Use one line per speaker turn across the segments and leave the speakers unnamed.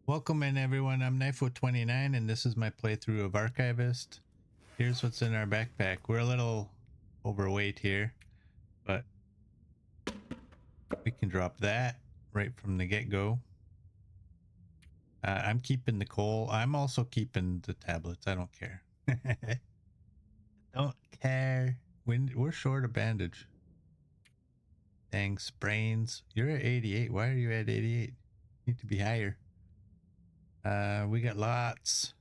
Welcome in everyone, I'm Knifewood29 and this is my playthrough of Archivist. Here's what's in our backpack. We're a little overweight here, but we can drop that right from the get-go. I'm keeping the coal. I'm also keeping the tablets. I don't care. Don't care. We're short a bandage. Dang, sprains. You're at 88. Why are you at 88? You need to be higher. We got lots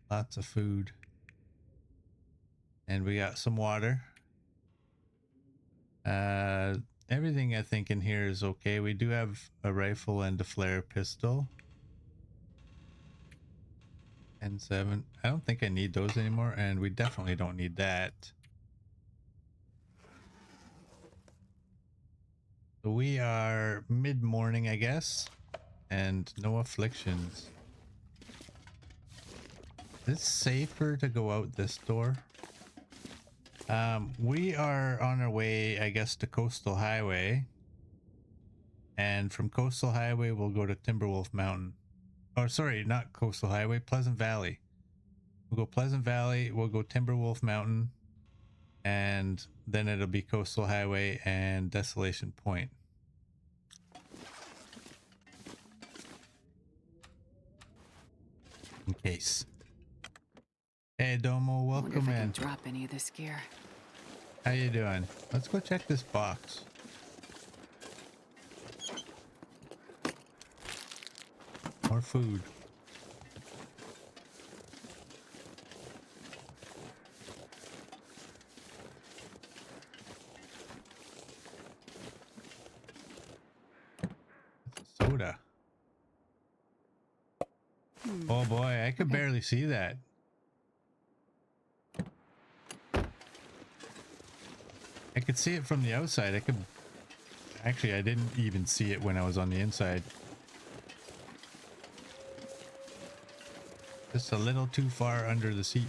of food. And we got some water. Everything I think in here is okay. We do have a rifle and a flare pistol. And 7. I don't think I need those anymore, and we definitely don't need that. So we are mid-morning, I guess, and no afflictions. Is it safer to go out this door? We are on our way, I guess, to Coastal Highway. And from Coastal Highway, we'll go to Timberwolf Mountain. Oh, sorry, not Coastal Highway, Pleasant Valley. We'll go Pleasant Valley, we'll go Timberwolf Mountain, and then it'll be Coastal Highway and Desolation Point. In case. Hey Domo, welcome in.
Drop any of this gear.
How you doing? Let's go check this box. More food. Soda. Oh boy, I could barely see that. I could see it from the outside. Actually, I didn't even see it when I was on the inside. Just a little too far under the seat.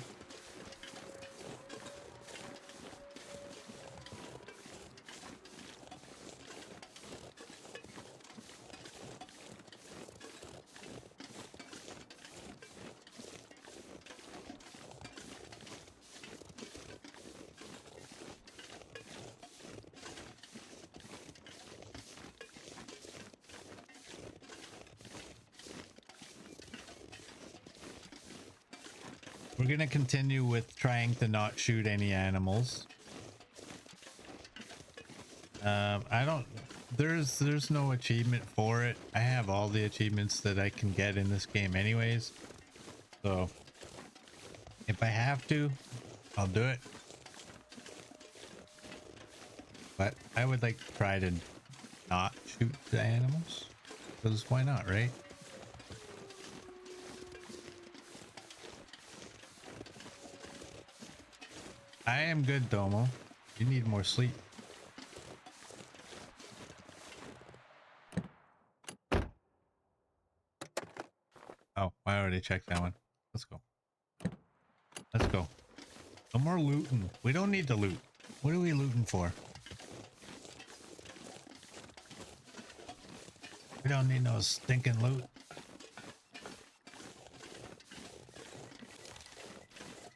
We're gonna continue with trying to not shoot any animals. There's no achievement for it. I have all the achievements that I can get in this game anyways. So if I have to, I'll do it. But I would like to try to not shoot the animals. Because why not, right? I am good, Domo. You need more sleep. Oh, I already checked that one. Let's go. Let's go. No more looting. We don't need to loot. What are we looting for? We don't need no stinking loot.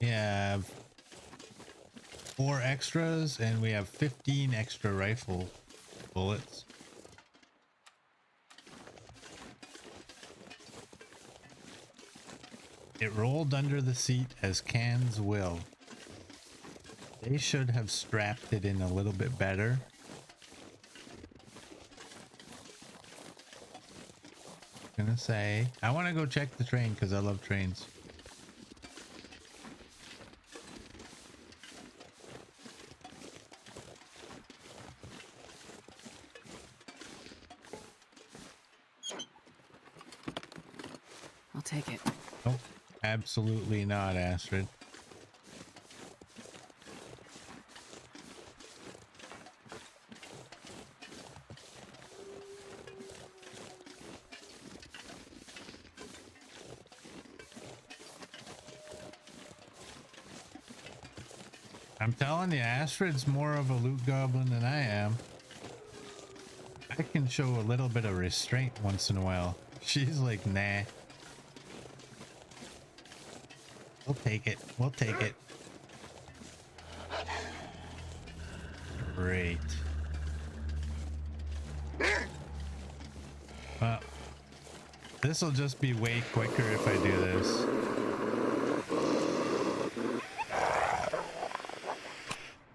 We have 4 extras and we have 15 extra rifle bullets. It rolled under the seat as cans will. They should have strapped it in a little bit better. Gonna say, I want to go check the train because I love trains.
I'll take it.
Nope, absolutely not, Astrid. I'm telling you, Astrid's more of a loot goblin than I am. I can show a little bit of restraint once in a while. She's like, nah. We'll take it. We'll take it. Great. Well, this will just be way quicker if I do this.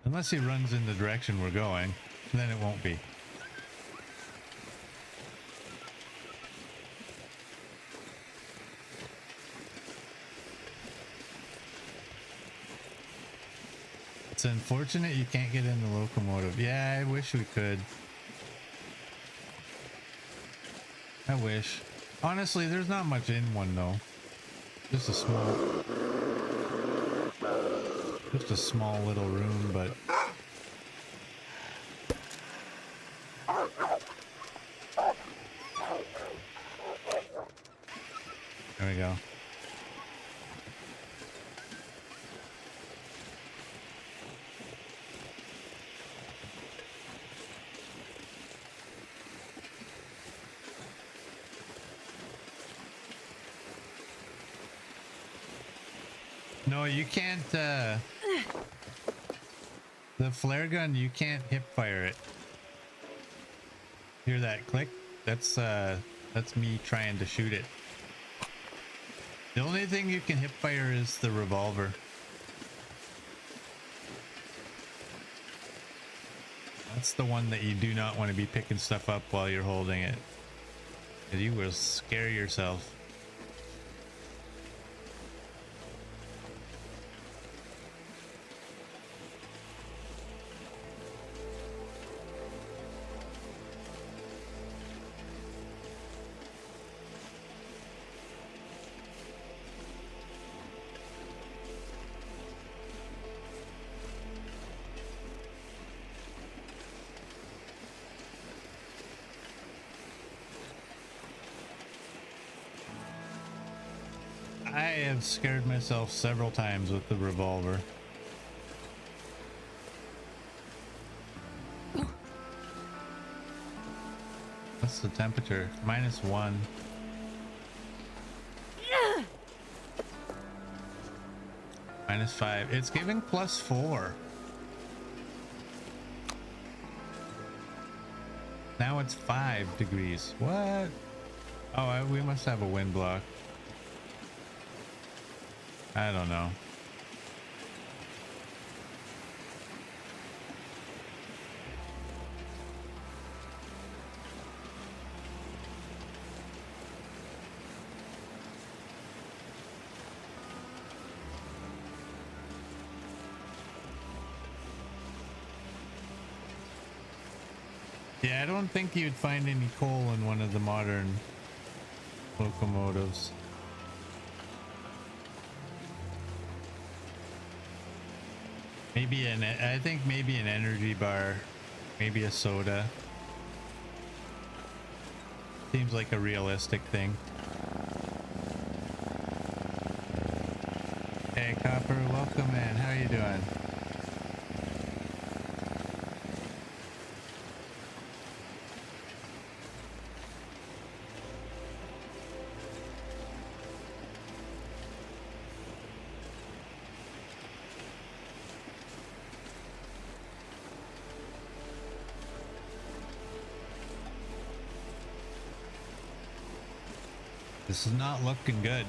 Unless he runs in the direction we're going, then it won't be. It's unfortunate you can't get in the locomotive. Yeah, I wish we could. I wish. Honestly, there's not much in one though. Just a small little room, but there we go. No, you can't, the flare gun, you can't hip fire it. Hear that click? That's me trying to shoot it. The only thing you can hip fire is the revolver. That's the one that you do not want to be picking stuff up while you're holding it, 'cause you will scare yourself. I have scared myself several times with the revolver. What's the temperature? -1. -5. It's giving +4. Now it's 5 degrees. What? Oh, we must have a wind block. I don't know. Yeah, I don't think you'd find any coal in one of the modern locomotives. Maybe I think maybe an energy bar, maybe a soda. Seems like a realistic thing. Hey Copper, welcome in. How you doing? This is not looking good.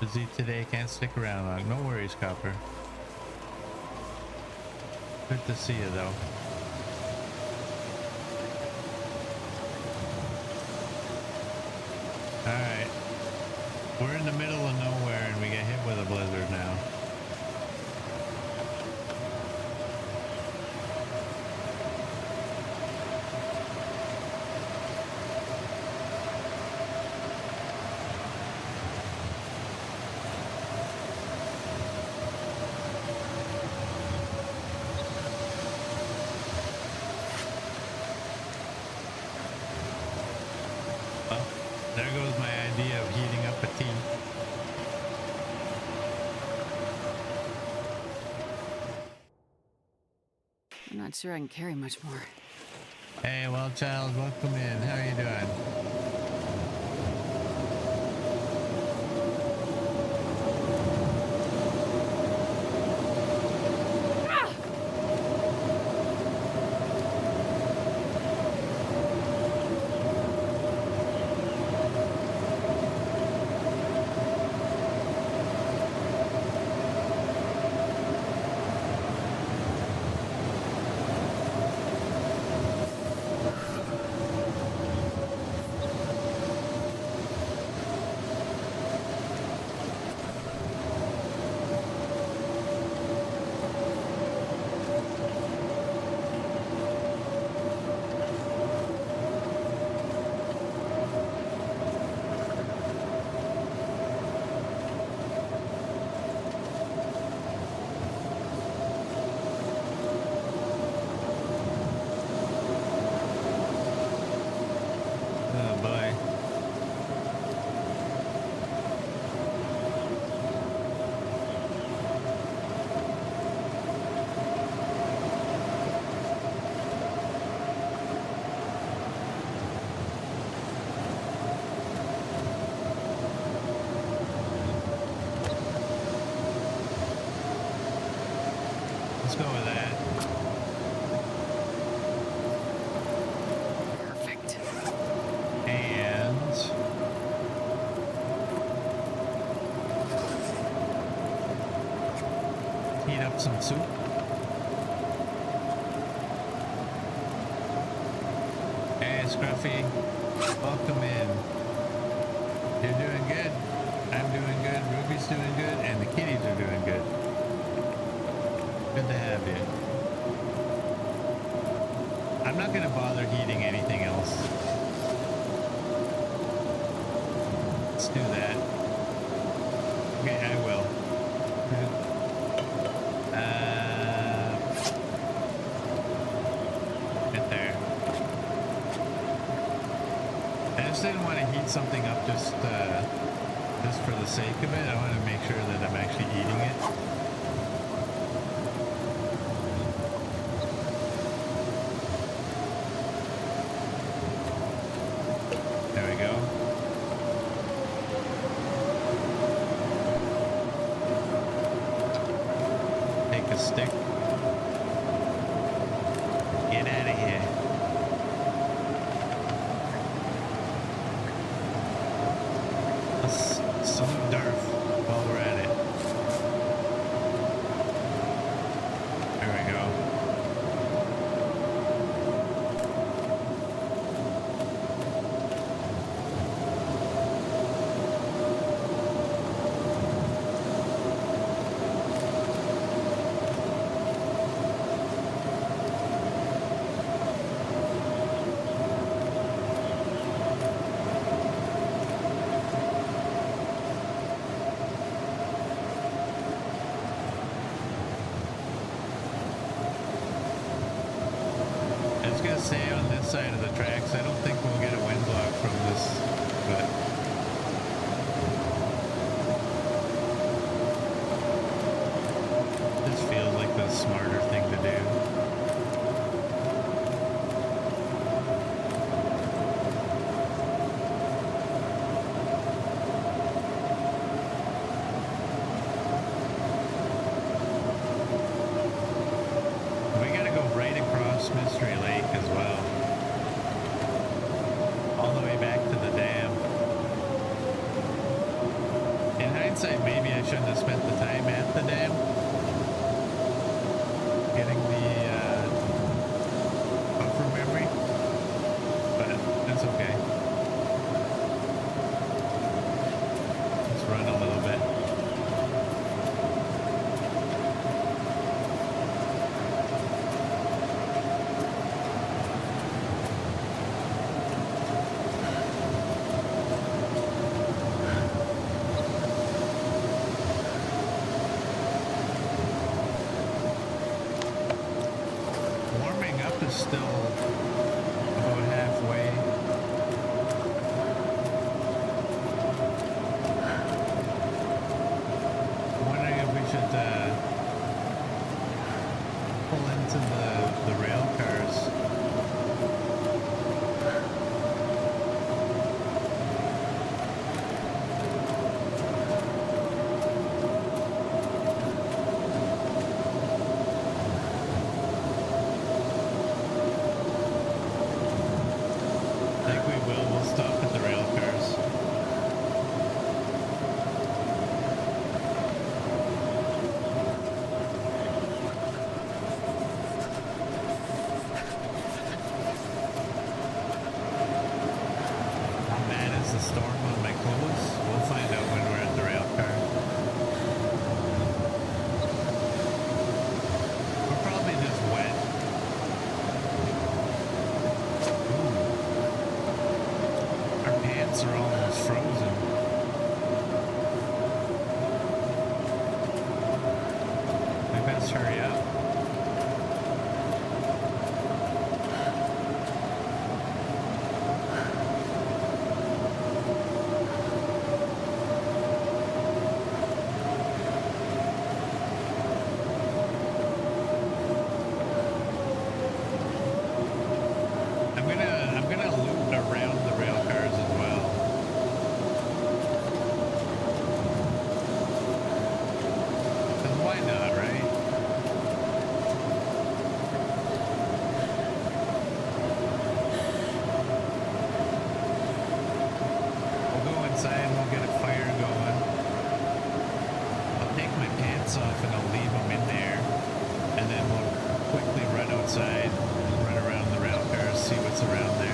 Busy today, can't stick around long. No worries, Copper. Good to see you though. Alright. We're in the middle of nowhere and we get hit with a blizzard now. There goes my idea of heating up a tea.
I'm not sure I can carry much more.
Hey, well, child, welcome in. How are you doing? Oh boy. Let's go with that.
Perfect.
And heat up some soup. Hey, Scruffy, welcome in. You're doing good. I'm doing good. Ruby's doing good, and the kitties are doing good. Good to have you. I'm not gonna bother heating anything else. Let's do that. Okay, I will. Right there. I just didn't want to heat something up just for the sake of it. I want to make sure that I'm actually eating it. There we go. Take a stick. Get out of here. Let's salute Darth while we're at it. There we go. I was gonna say on this side of the tracks, I don't think we'll get a wind block from this, but this feels like the smarter thing to do. We gotta go right across Mystery Lake as well. All the way back to the dam. In hindsight, maybe I shouldn't have spent the time at the dam. Getting the buffer memory. But that's okay. Let's run a little bit. Warming up is still about halfway. I'm wondering if we should pull into the guess they're almost frozen. We best hurry up. I'm gonna loop around the rail cars as well. 'Cause why not, right? We'll go inside and we'll get a fire going. I'll take my pants off and I'll leave them in there. And then we'll quickly run outside and run around the rail cars, see what's around there.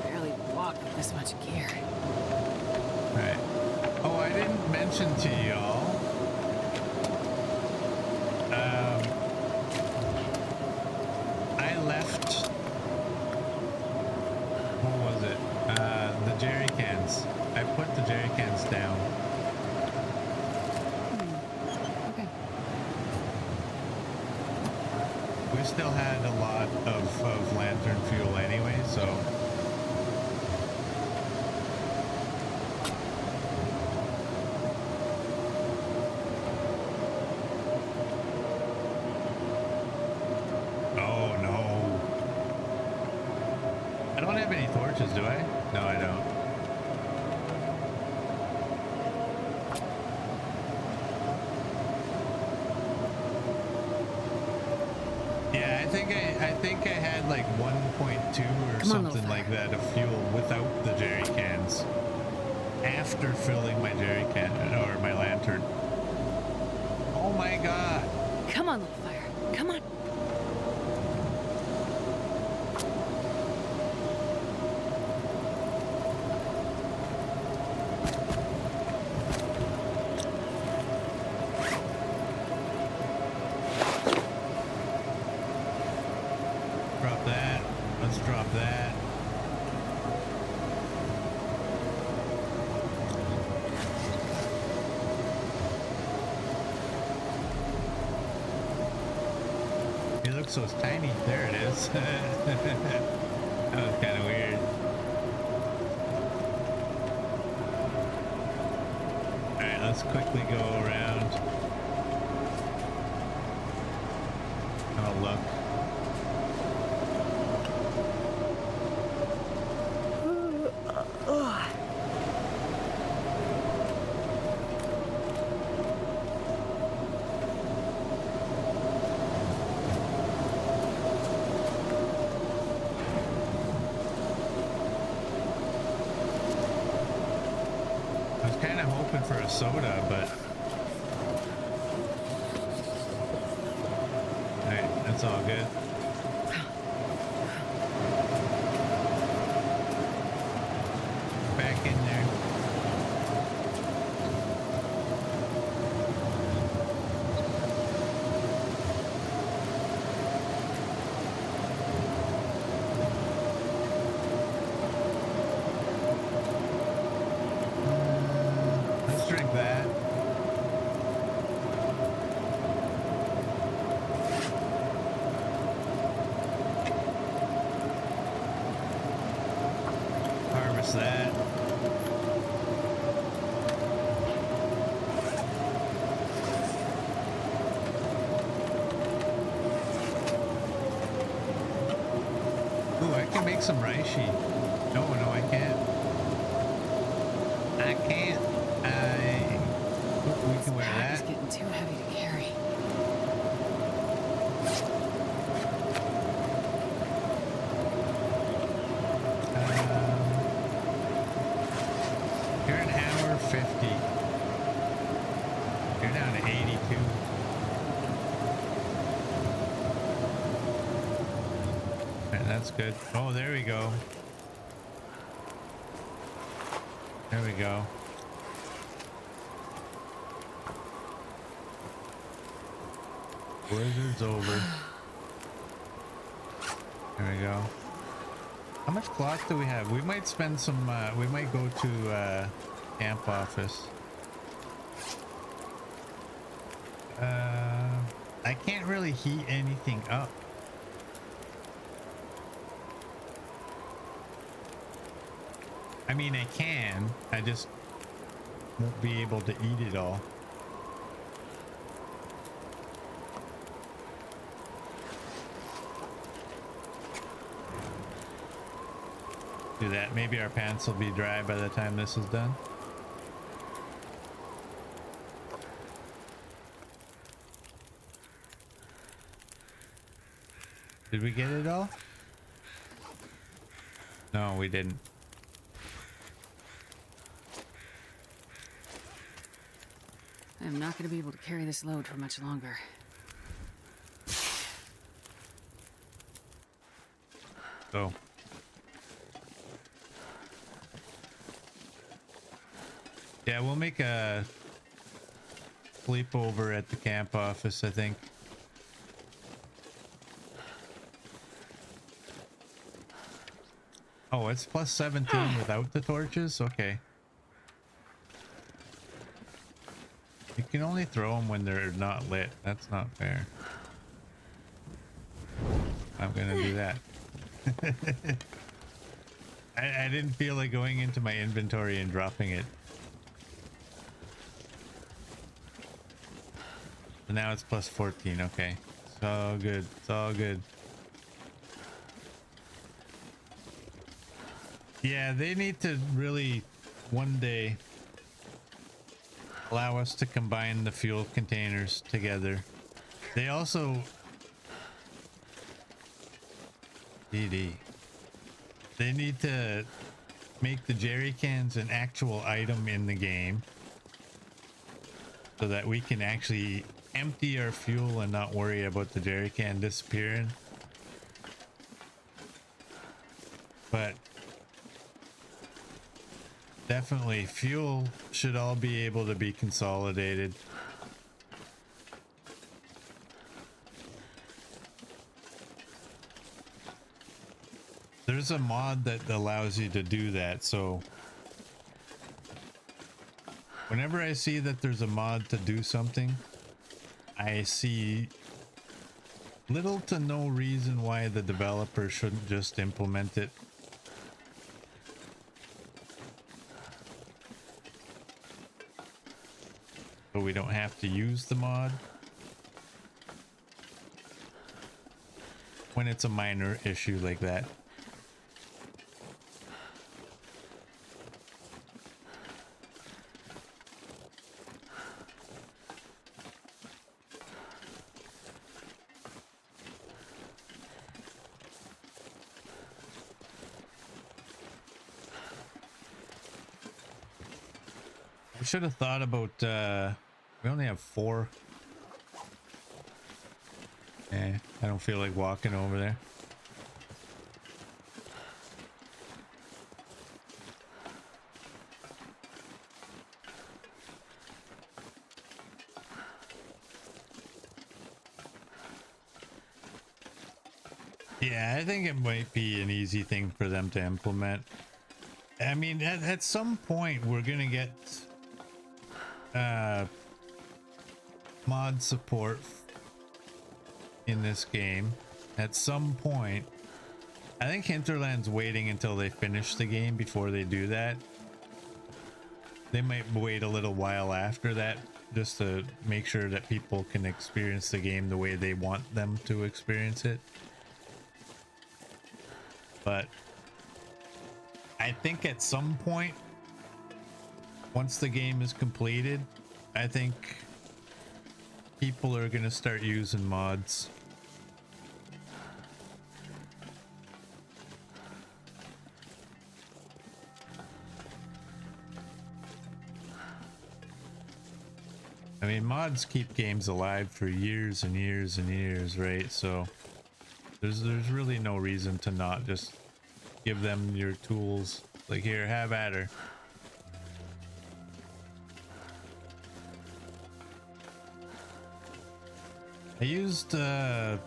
Barely walk with this much gear.
Right. Oh, I didn't mention to y'all. I left. What was it? The jerry cans. I put the jerry cans down.
Okay.
We still had a lot of lantern fuel anyway, so. Oh no. I don't have any torches, do I? No, I don't. Yeah, I think I had like 1.2 or
Come on,
something like that of fuel without the jerry cans. After filling my jerry can or my lantern. Oh my god.
Come on, little fire. Come on.
Drop that. Let's drop that. It looks so tiny. There it is. That was kind of weird. Alright, let's quickly go around. Have a look. I was kind of hoping for a soda, but alright, that's all good. Back in there. Let's drink that. Harvest that. Ooh, I can make some reishi. No, I can't. I can't. We can wear
Pack is
that.
getting too heavy to carry.
That's good. Oh, there we go. There we go. Blizzard's over. There we go. How much cloth do we have? We might spend some, we might go to camp office. I can't really heat anything up. I mean, I can. I just won't be able to eat it all. Do that. Maybe our pants will be dry by the time this is done. Did we get it all? No, we didn't.
I'm not going to be able to carry this load for much longer.
So. Yeah, we'll make a sleepover at the camp office, I think. Oh, it's plus 17 without the torches? Okay. You can only throw them when they're not lit. That's not fair. I'm gonna do that. I didn't feel like going into my inventory and dropping it. So now it's plus 14. Okay. It's all good. It's all good. Yeah, they need to really one day allow us to combine the fuel containers together. They also they need to make the jerry cans an actual item in the game so that we can actually empty our fuel and not worry about the jerry can disappearing. But definitely fuel should all be able to be consolidated. There's a mod that allows you to do that, so whenever I see that there's a mod to do something, I see little to no reason why the developer shouldn't just implement it. So we don't have to use the mod when it's a minor issue like that. I should have thought about we only have 4. I don't feel like walking over there. Yeah, I think it might be an easy thing for them to implement. I mean, at some point we're gonna get mod support in this game. At some point, I think Hinterland's waiting until they finish the game before they do that. They might wait a little while after that just to make sure that people can experience the game the way they want them to experience it. But I think at some point, once the game is completed, I think people are going to start using mods. I mean, mods keep games alive for years and years and years, right? So There's really no reason to not just give them your tools. Like, here, have at her. I used this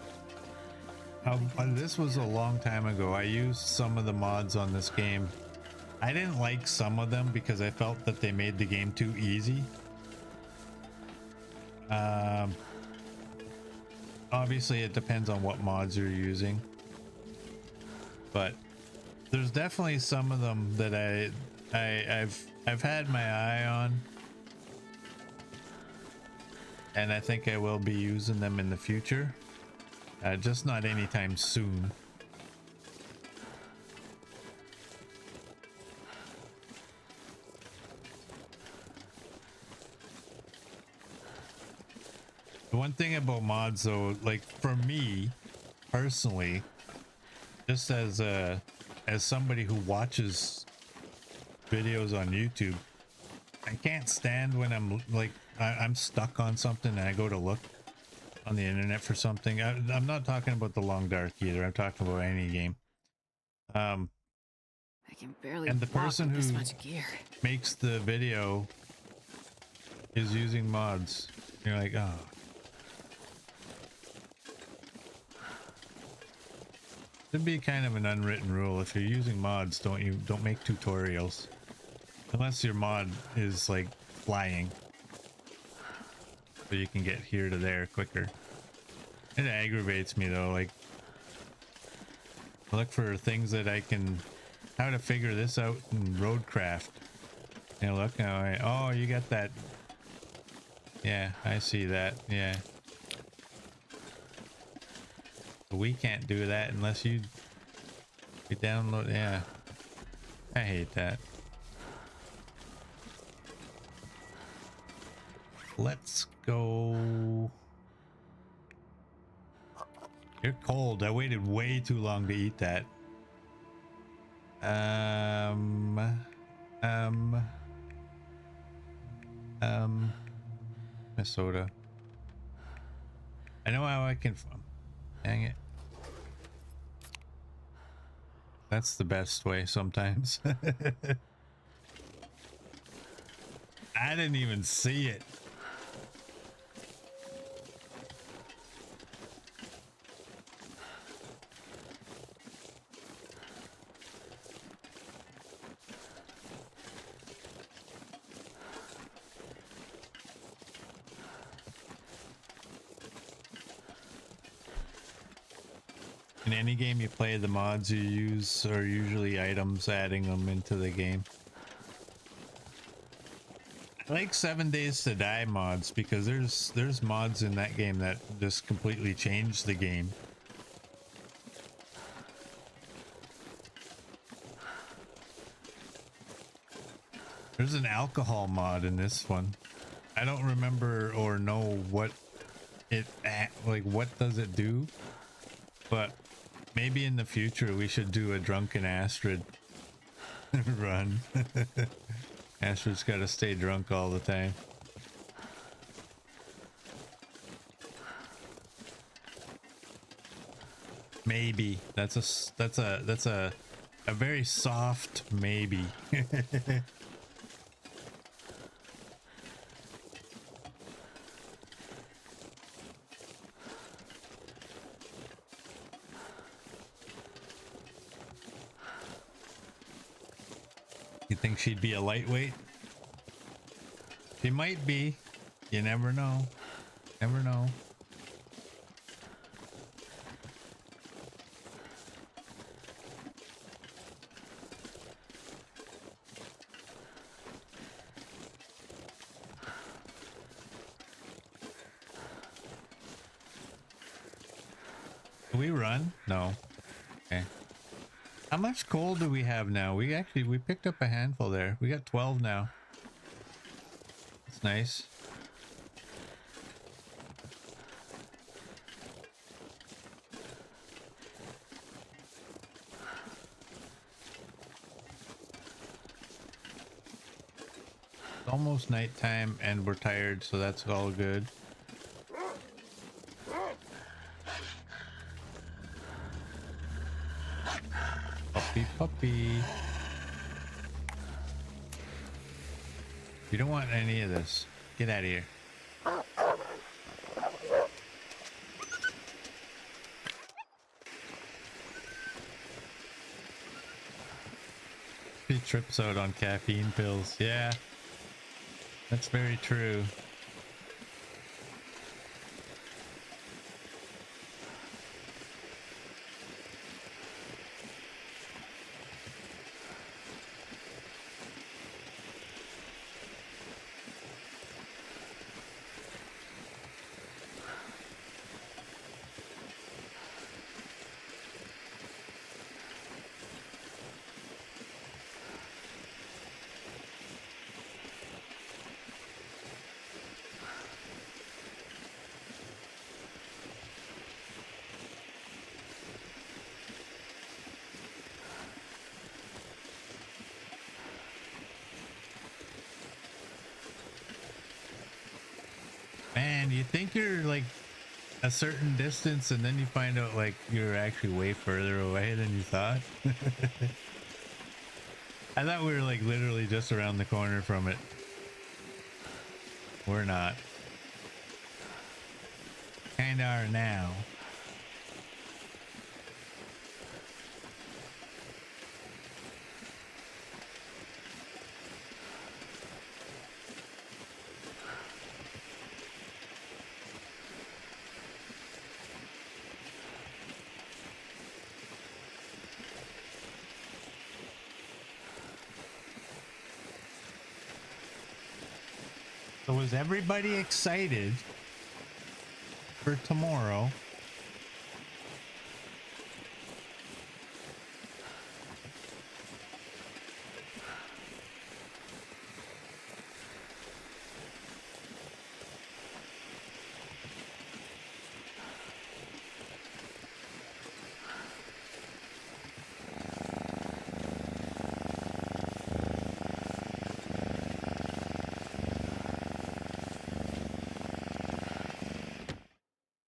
was a long time ago. I used some of the mods on this game. I didn't like some of them because I felt that they made the game too easy. Obviously it depends on what mods you're using, but there's definitely some of them that I've had my eye on, and I think I will be using them in the future, just not anytime soon. The one thing about mods though, like for me personally, just as somebody who watches videos on YouTube, I can't stand when I'm like I'm stuck on something and I go to look on the internet for something. I'm not talking about The Long Dark either. I'm talking about any game.
I can barely
And the
walk
person
with this
who
much gear.
makes the video is using mods. You're like, oh. Should be kind of an unwritten rule. If you're using mods, don't make tutorials. Unless your mod is like flying. So you can get here to there quicker. It aggravates me though, like I look for things that I can, how to figure this out in Roadcraft. And look, oh, you got that. Yeah, I see that. Yeah. We can't do that unless you download. Yeah, I hate that. Let's go. You're cold. I waited way too long to eat that. Minnesota. I know how I can. Dang it. That's the best way sometimes. I didn't even see it. In any game you play, the mods you use are usually items, adding them into the game. I like 7 Days to Die mods because there's mods in that game that just completely change the game. There's an alcohol mod in this one. I don't remember or know what it like what does it do, but maybe in the future we should do a drunken Astrid run. Astrid's got to stay drunk all the time. Maybe that's a very soft maybe. You think she'd be a lightweight? She might be. You never know. Never know. Can we run? No. Okay. How much coal do we have now? We picked up a handful there. We got 12 now. That's nice. It's almost nighttime and we're tired, so that's all good. Puppy, puppy. You don't want any of this. Get out of here. He trips out on caffeine pills. Yeah, that's very true. Man, you think you're like a certain distance and then you find out like you're actually way further away than you thought. I thought we were like literally just around the corner from it. We're not. Kinda are now. So was everybody excited for tomorrow?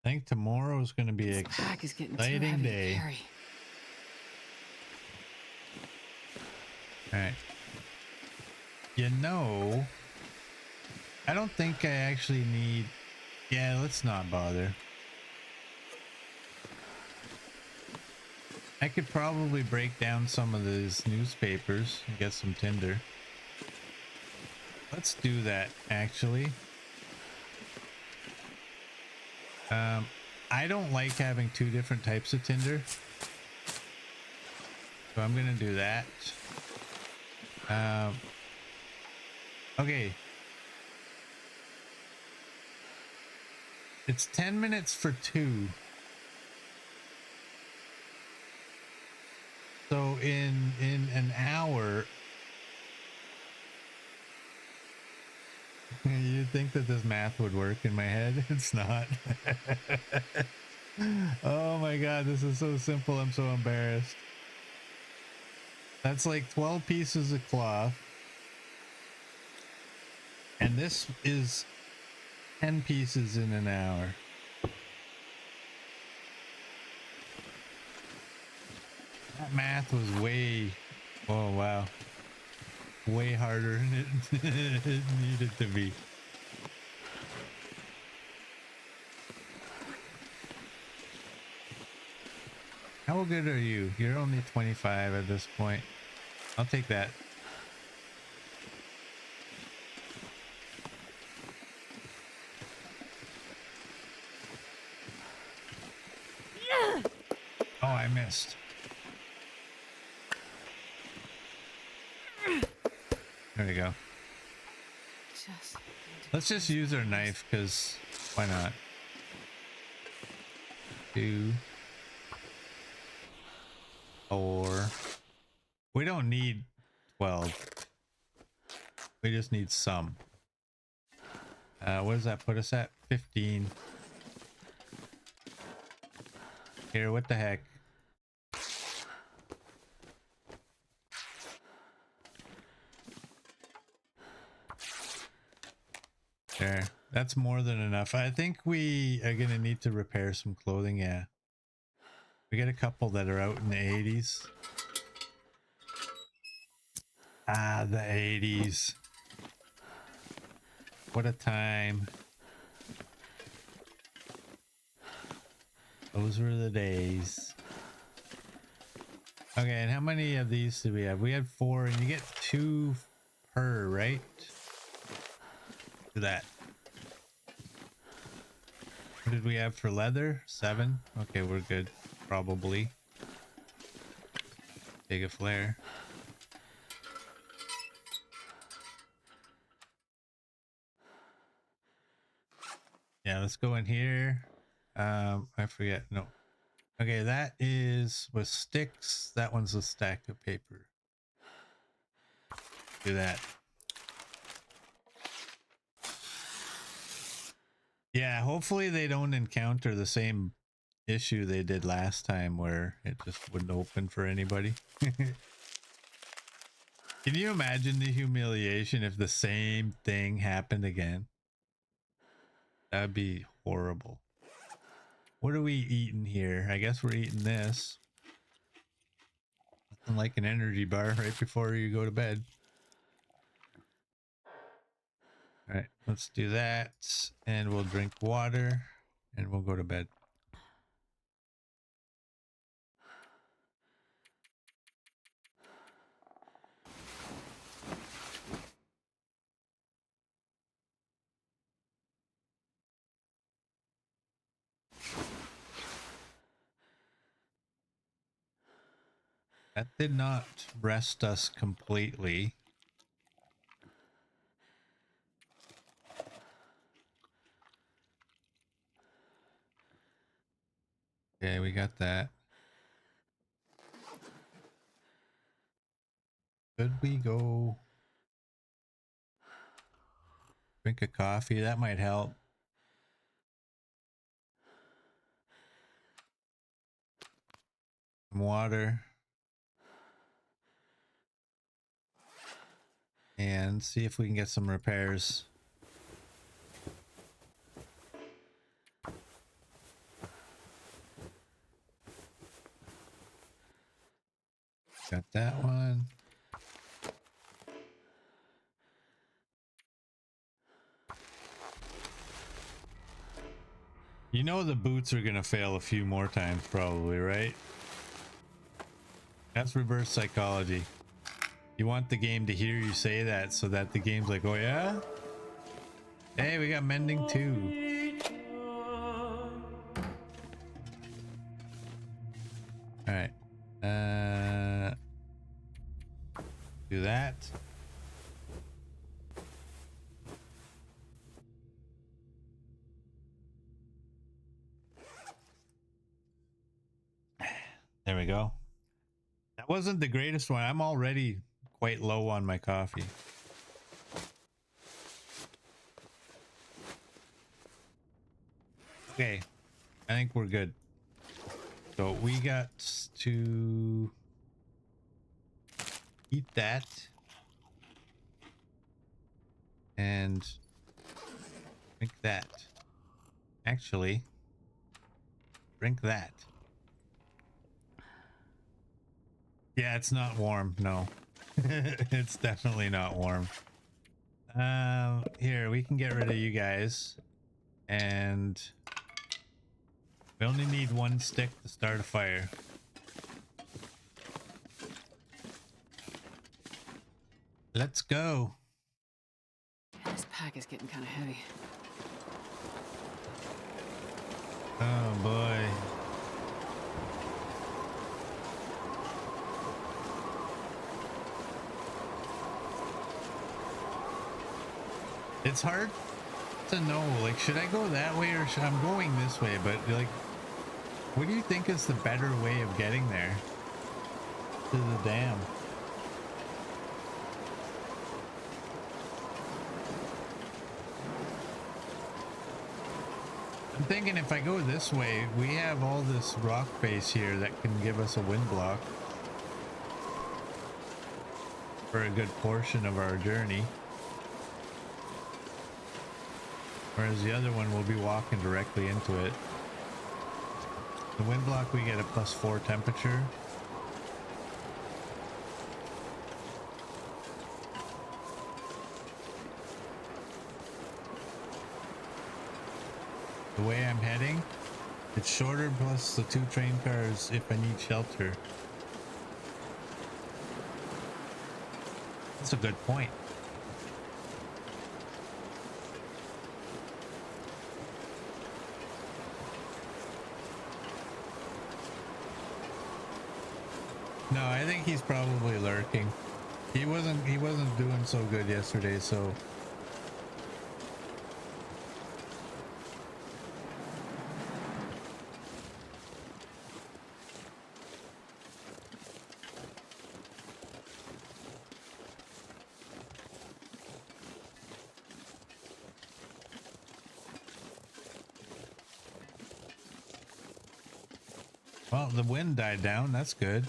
I think tomorrow is going to be an
This pack is getting too
exciting
heavy to
day.
carry.
All right. You know, I don't think I actually need... Yeah, let's not bother. I could probably break down some of these newspapers and get some tinder. Let's do that, actually. I don't like having two different types of tinder, so I'm gonna do that. Okay. It's 10 minutes for 2. So in an hour, you'd think that this math would work in my head. It's not. Oh my god, this is so simple. I'm so embarrassed. That's like 12 pieces of cloth. And this is 10 pieces in an hour. That math was way... Oh wow. Way harder than it needed to be. How good are you? You're only 25 at this point. I'll take that. Oh, I missed. There we go. Let's just use our knife, because why not? 2, 4. We don't need 12. We just need some. What does that put us at? 15. Here, what the heck? There. That's more than enough. I think we are gonna need to repair some clothing, yeah. We got a couple that are out in the 80s. Ah, the 80s. What a time. Those were the days. Okay, and how many of these do we have? We had 4, and you get 2 per, right? For that. What did we have for leather? 7? Okay, we're good. Probably. Take a flare. Yeah, let's go in here. I forget. No. Okay, that is with sticks. That one's a stack of paper. Do that. Yeah, hopefully they don't encounter the same issue they did last time where it just wouldn't open for anybody. Can you imagine the humiliation if the same thing happened again? That'd be horrible. What are we eating here? I guess we're eating this. Nothing like an energy bar right before you go to bed. All right, let's do that. And we'll drink water and we'll go to bed. That did not rest us completely. Okay, we got that. Should we go drink a coffee? That might help. Some water. And see if we can get some repairs. Got that one. You know the boots are gonna fail a few more times probably, right? That's reverse psychology. You want the game to hear you say that so that the game's like, oh yeah? Hey, we got mending too. All right. Do that. There we go. That wasn't the greatest one. I'm already quite low on my coffee. Okay. I think we're good. So we got to eat that and drink that. Actually, drink that. Yeah, it's not warm. No, it's definitely not warm. Here, we can get rid of you guys. And we only need 1 stick to start a fire. Let's go.
This pack is getting kind of heavy.
Oh boy. It's hard to know, like, should I go that way or should I'm going this way, but like, what do you think is the better way of getting there to the dam? I'm thinking if I go this way, we have all this rock face here that can give us a wind block for a good portion of our journey. Whereas the other one, we'll be walking directly into it. The wind block, we get a +4 temperature. the way I'm heading, it's shorter plus the 2 train cars if I need shelter. That's a good point. No, I think he's probably lurking. He wasn't doing so good yesterday, so well, the wind died down. That's good.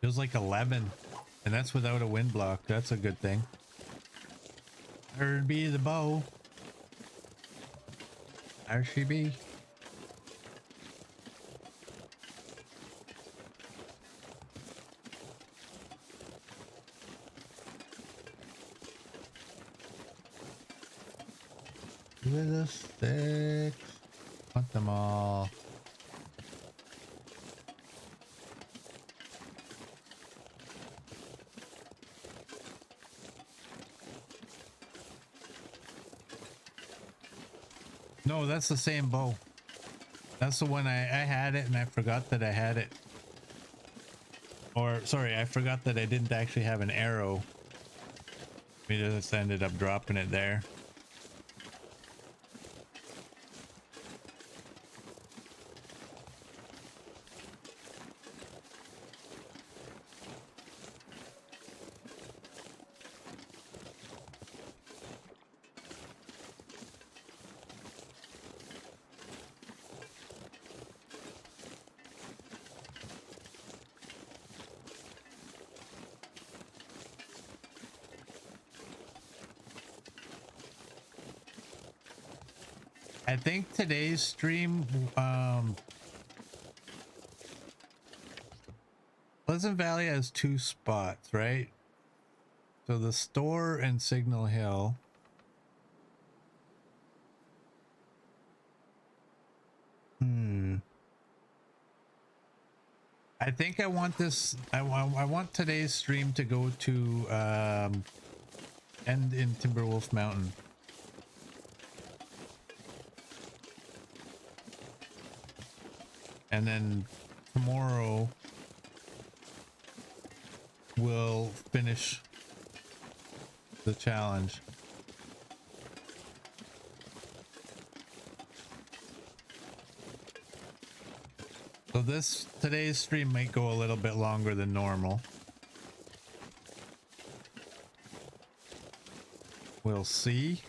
Feels like 11, and that's without a wind block. That's a good thing. There'd be the bow. There she be. Little sticks. Want them all. No, that's the same bow. That's the one I had it and I forgot that I had it. Or, sorry, I forgot that I didn't actually have an arrow. We just ended up dropping it there. I think today's stream, Pleasant Valley has 2 spots, right? So the store and Signal Hill. I think I want this, I want today's stream to go to, end in Timberwolf Mountain. And then tomorrow we'll finish the challenge. So today's stream might go a little bit longer than normal. We'll see.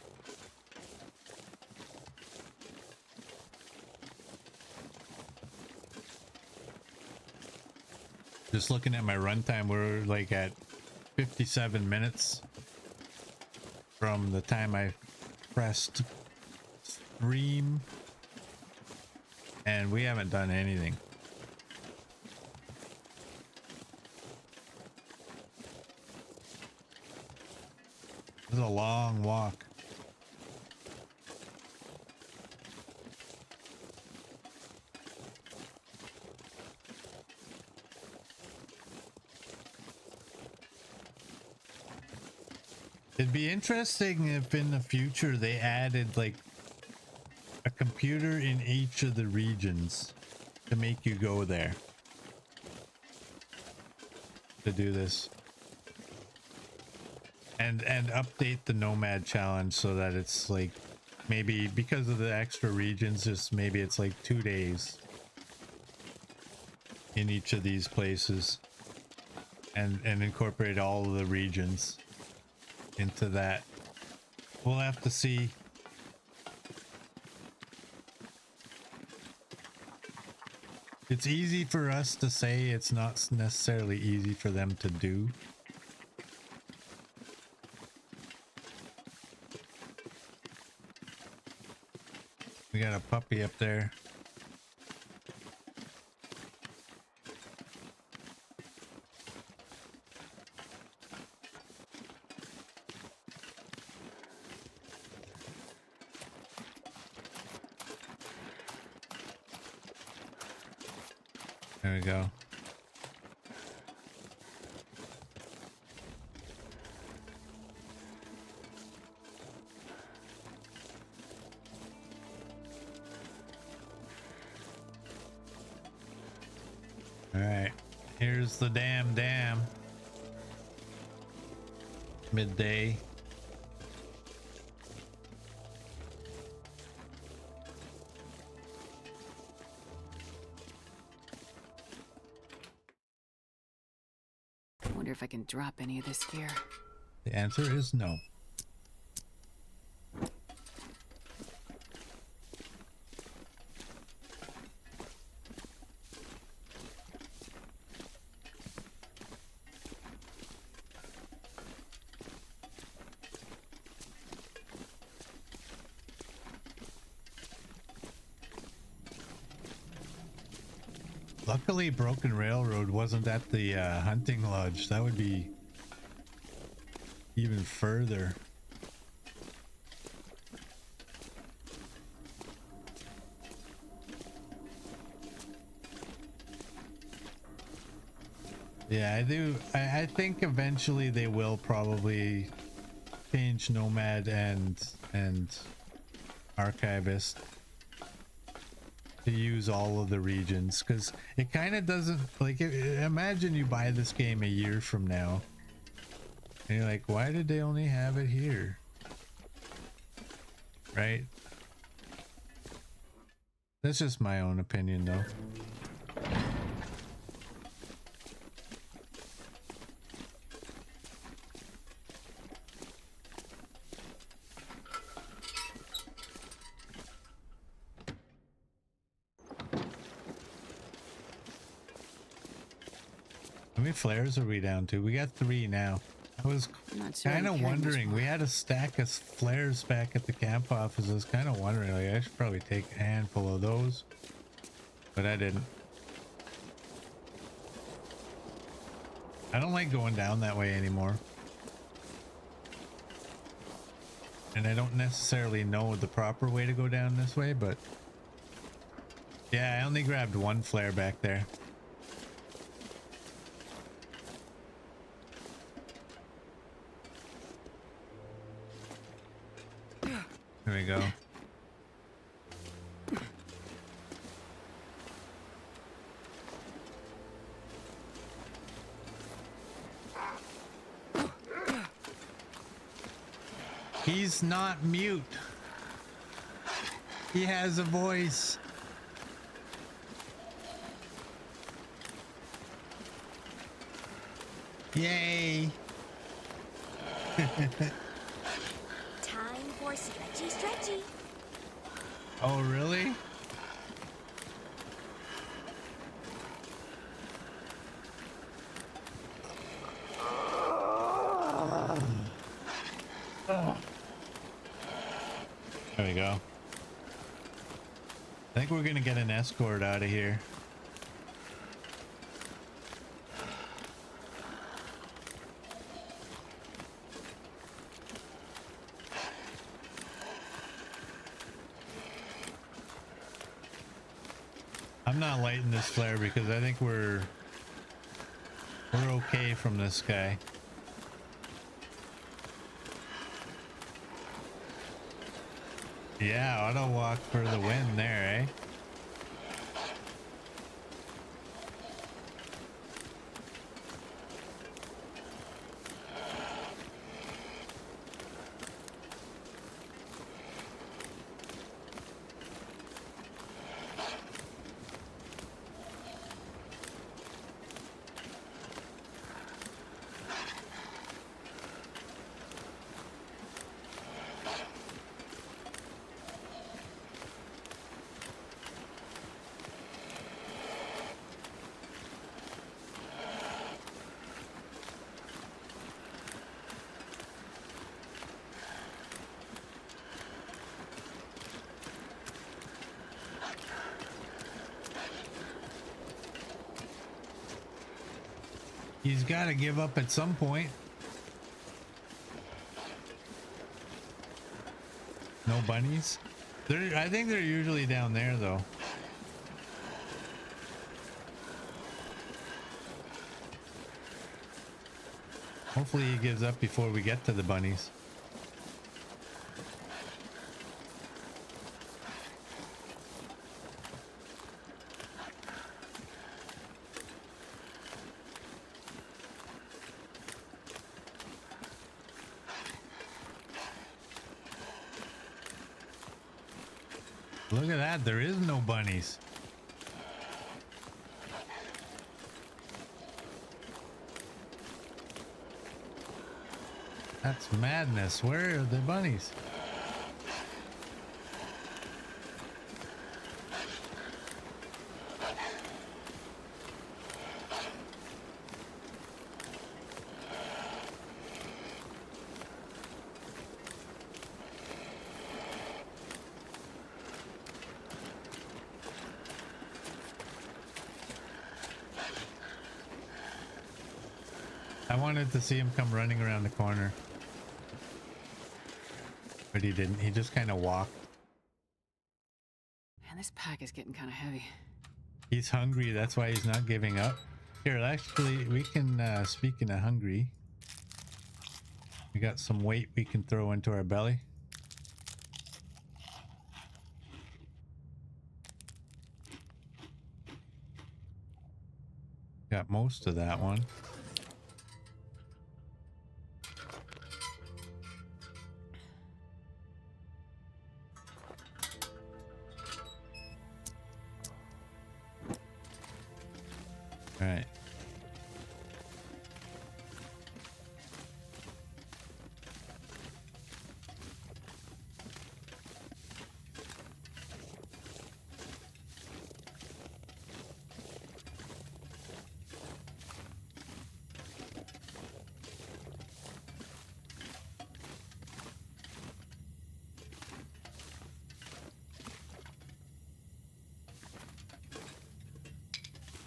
Just looking at my runtime, we're like at 57 minutes from the time I pressed stream, and we haven't done anything. This is a long walk. It'd be interesting if in the future they added like a computer in each of the regions to make you go there to do this. And update the Nomad challenge so that it's like maybe because of the extra regions, just maybe it's like 2 days in each of these places, and incorporate all of the regions into that. We'll have to see. It's easy for us to say, it's not necessarily easy for them to do. We got a puppy up there. There we go. All right, here's the dam. Midday.
I wonder if I can drop any of this gear.
The answer is no. Luckily, Broken Railroad wasn't at the hunting lodge. That would be even further. Yeah, I do. I think eventually they will probably change Nomad and Archivist to use all of the regions, because it kind of doesn't like imagine you buy this game a year from now and you're like, why did they only have it here, right? That's just my own opinion though. How many flares are we down to? We got 3 now. I was kind of wondering. We had a stack of flares back at the camp office. I was kind of wondering, like, I should probably take a handful of those, but I didn't. I don't like going down that way anymore, and I don't necessarily know the proper way to go down this way, but yeah, I only grabbed 1 flare back there. There we go. He's not mute. He has a voice. Yay.
Time for stretchy.
Oh, really? There we go. I think we're gonna get an escort out of here. I'm not lighting this flare because I think we're okay from this guy. Yeah, auto walk for the win there, eh? He's got to give up at some point. No bunnies? I think they're usually down there though. Hopefully he gives up before we get to the bunnies. Look at that, there is no bunnies. That's madness. Where are the bunnies? I wanted to see him come running around the corner. But he didn't. He just kind of walked.
Man, this pack is getting kind of heavy.
He's hungry. That's why he's not giving up. Here, actually, we can, speaking of hungry, we got some weight we can throw into our belly. Got most of that one. All right.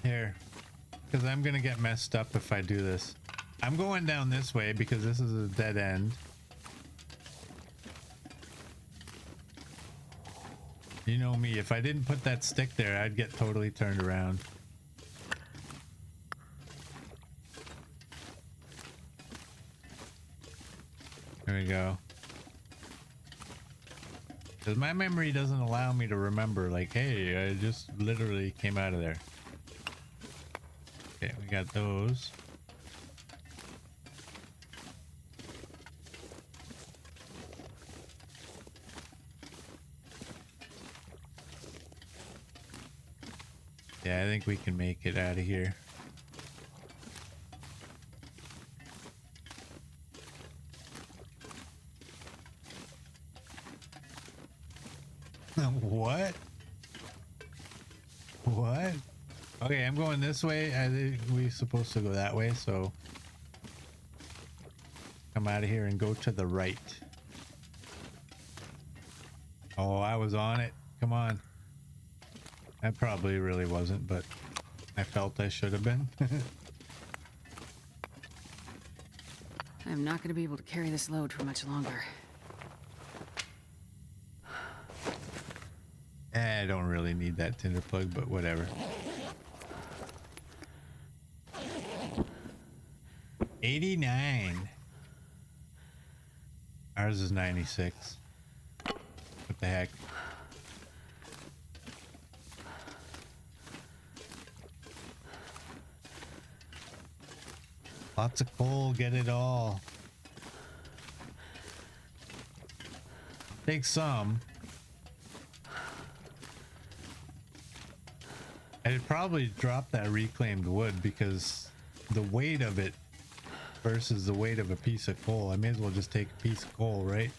Here. Because I'm gonna get messed up if I do this. I'm going down this way because this is a dead end. You know me, if I didn't put that stick there, I'd get totally turned around. There we go. Because my memory doesn't allow me to remember, like, hey, I just literally came out of there. Okay, we got those. Yeah, I think we can make it out of here. What? What? Okay, I'm going this way. I think we're supposed to go that way, so come out of here and go to the right. Oh, I was on it. Come on. I probably really wasn't, but I felt I should have been.
I'm not going to be able to carry this load for much longer.
I don't really need that tinder plug, but whatever. 89. Ours is 96. What the heck? Lots of coal, get it all. Take some. I'd probably drop that reclaimed wood because the weight of it versus the weight of a piece of coal. I may as well just take a piece of coal, right?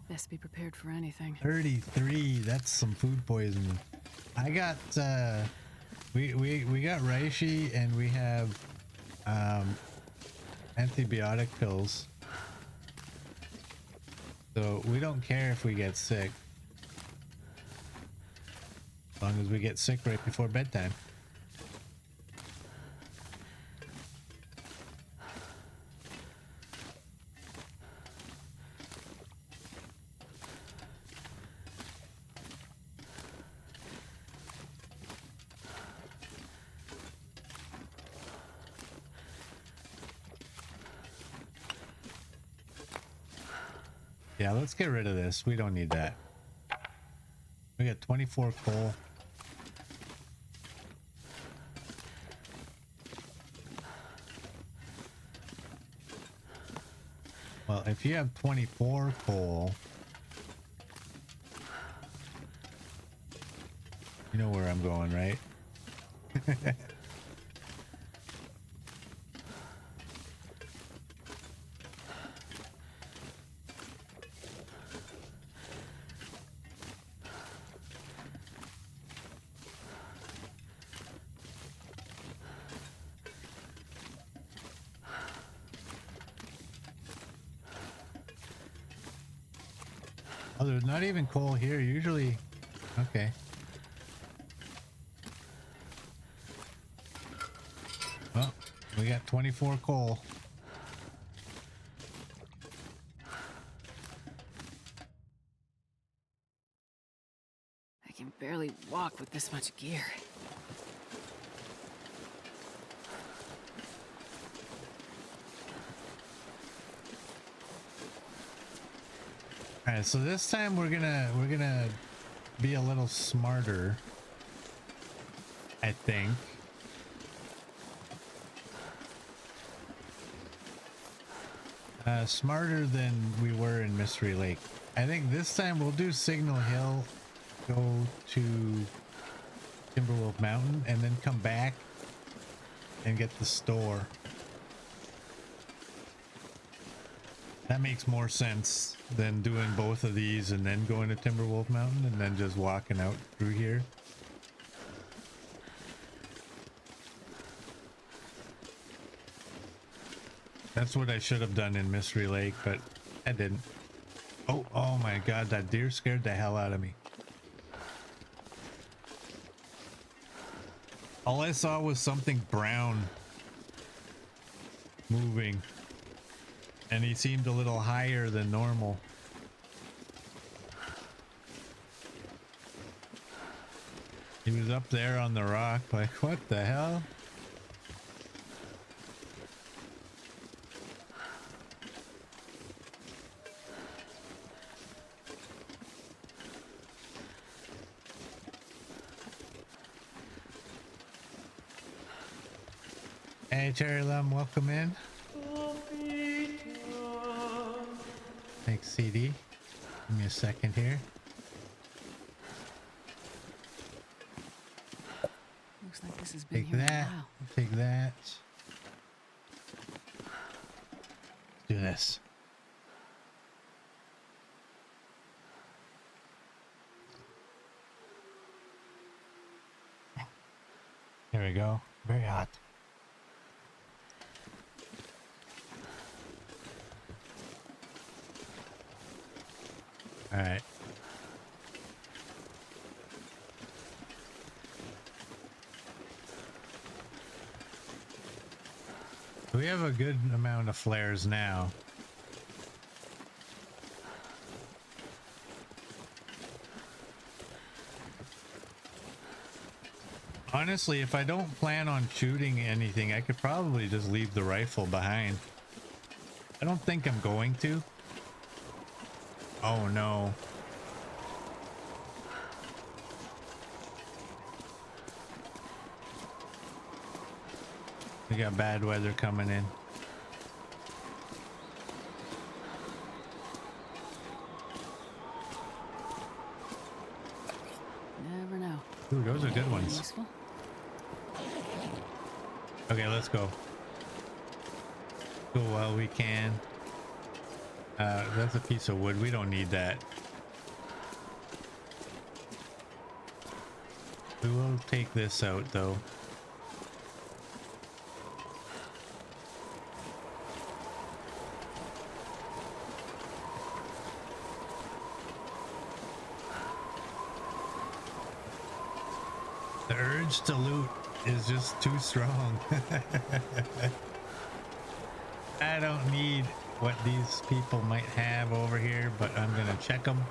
Best be prepared for anything.
33. That's some food poisoning. I got we got reishi and we have antibiotic pills. So we don't care if we get sick. As long as we get sick right before bedtime. Yeah, let's get rid of this. We don't need that. We got 24 coal. Well, if you have 24 coal, you know where I'm going, right? Oh, there's not even coal here. Usually, okay. Well, we got 24 coal.
I can barely walk with this much gear.
All right, so this time we're gonna be a little smarter, I think. Smarter than we were in Mystery Lake. I think this time we'll do Signal Hill, go to Timberwolf Mountain, and then come back and get the store. That makes more sense than doing both of these and then going to Timberwolf Mountain and then just walking out through here. That's what I should have done in Mystery Lake, but I didn't. Oh my god, that deer scared the hell out of me. All I saw was something brown moving, and he seemed a little higher than normal. He was up there on the rock, like, what the hell? Hey, Cherry Lum, welcome in. Thanks, CD. Give me a second here.
Looks like this has been
Take
here
that.
a while.
Take that. Let's do this. There we go. Very hot. All right. We have a good amount of flares now. Honestly, if I don't plan on shooting anything, I could probably just leave the rifle behind. I don't think I'm going to. Oh no. We got bad weather coming in.
Never know.
Ooh, those are good ones.
Useful.
Okay, let's go. Go while we can. That's a piece of wood. We don't need that. We will take this out though. urge to loot is just too strong. I don't need what these people might have over here, but I'm gonna check them.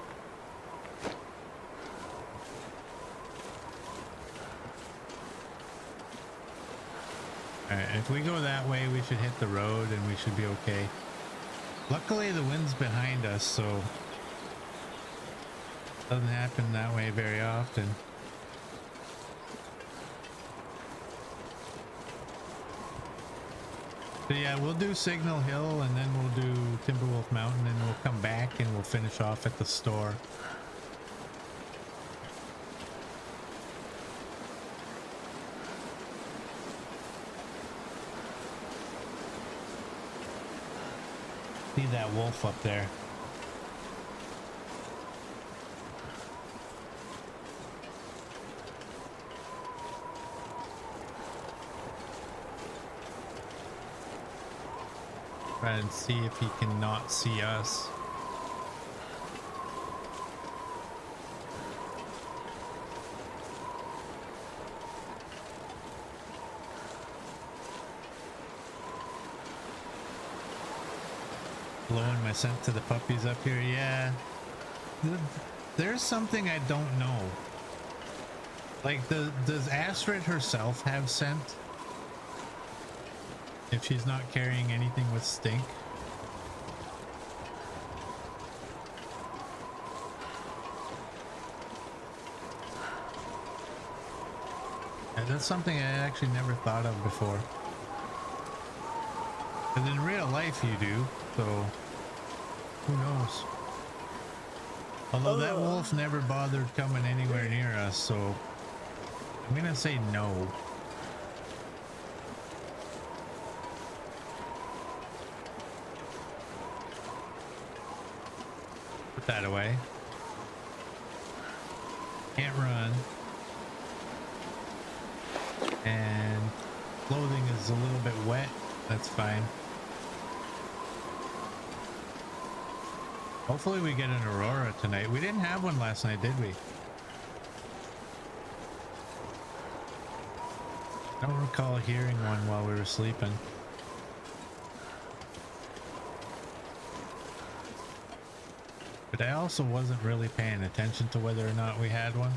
Alright, if we go that way, we should hit the road and we should be okay. Luckily, the wind's behind us, so it doesn't happen that way very often. So yeah, we'll do Signal Hill and then we'll do Timberwolf Mountain and we'll come back and we'll finish off at the store. See that wolf up there? Try and see if he can not see us. Blowing my scent to the puppies up here. Yeah, there's something I don't know. Like, does Astrid herself have scent? If she's not carrying anything with stink? Yeah, that's something I actually never thought of before. But in real life you do, so who knows? Although that wolf never bothered coming anywhere near us, so I'm gonna say no. Put that away. Can't run. And clothing is a little bit wet. That's fine. Hopefully we get an aurora tonight. We didn't have one last night, did we? I don't recall hearing one while we were sleeping. But I also wasn't really paying attention to whether or not we had one.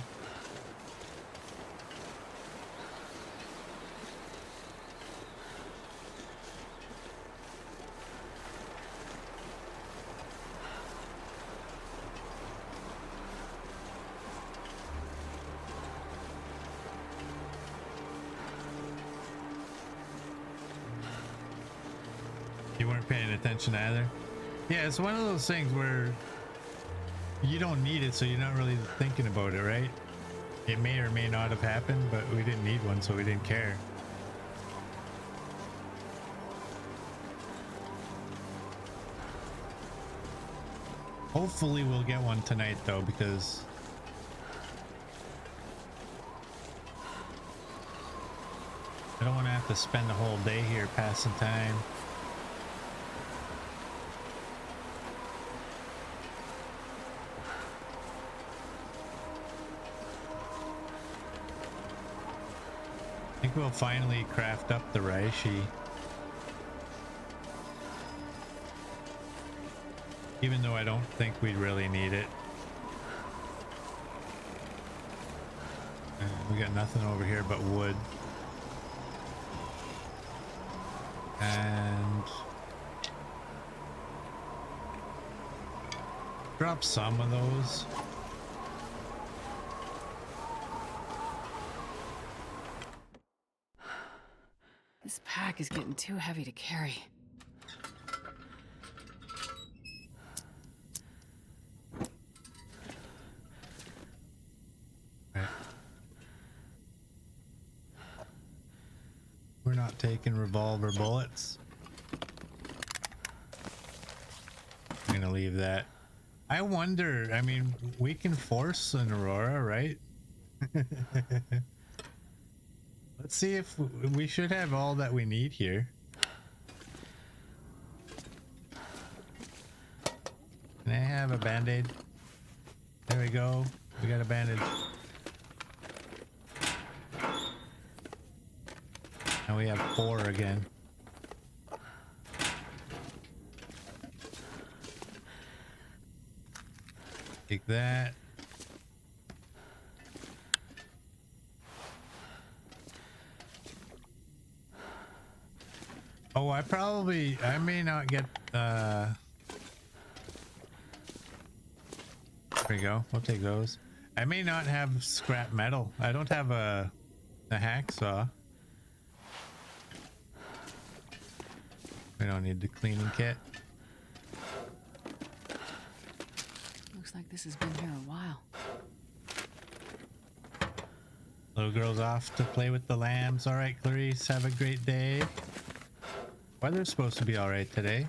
You weren't paying attention either? Yeah, it's one of those things where you don't need it, so you're not really thinking about it, right? It may or may not have happened, but we didn't need one, so we didn't care. Hopefully we'll get one tonight, though, because I don't want to have to spend the whole day here passing time. I think we'll finally craft up the reishi. Even though I don't think we'd really need it. We got nothing over here but wood. And drop some of those.
This pack is getting too heavy to carry.
Right. We're not taking revolver bullets. I'm gonna leave that. I wonder, I mean, we can force an aurora, right? Let's see if we should have all that we need here. Can I have a band-aid? There we go. We got a bandage. And we have 4 again. Take that. Oh, I may not get, there we go. We'll take those. I may not have scrap metal. I don't have a hacksaw. We don't need the cleaning kit.
Looks like this has been here a while.
Little girl's off to play with the lambs. All right, Clarice, have a great day. Weather's supposed to be all right today.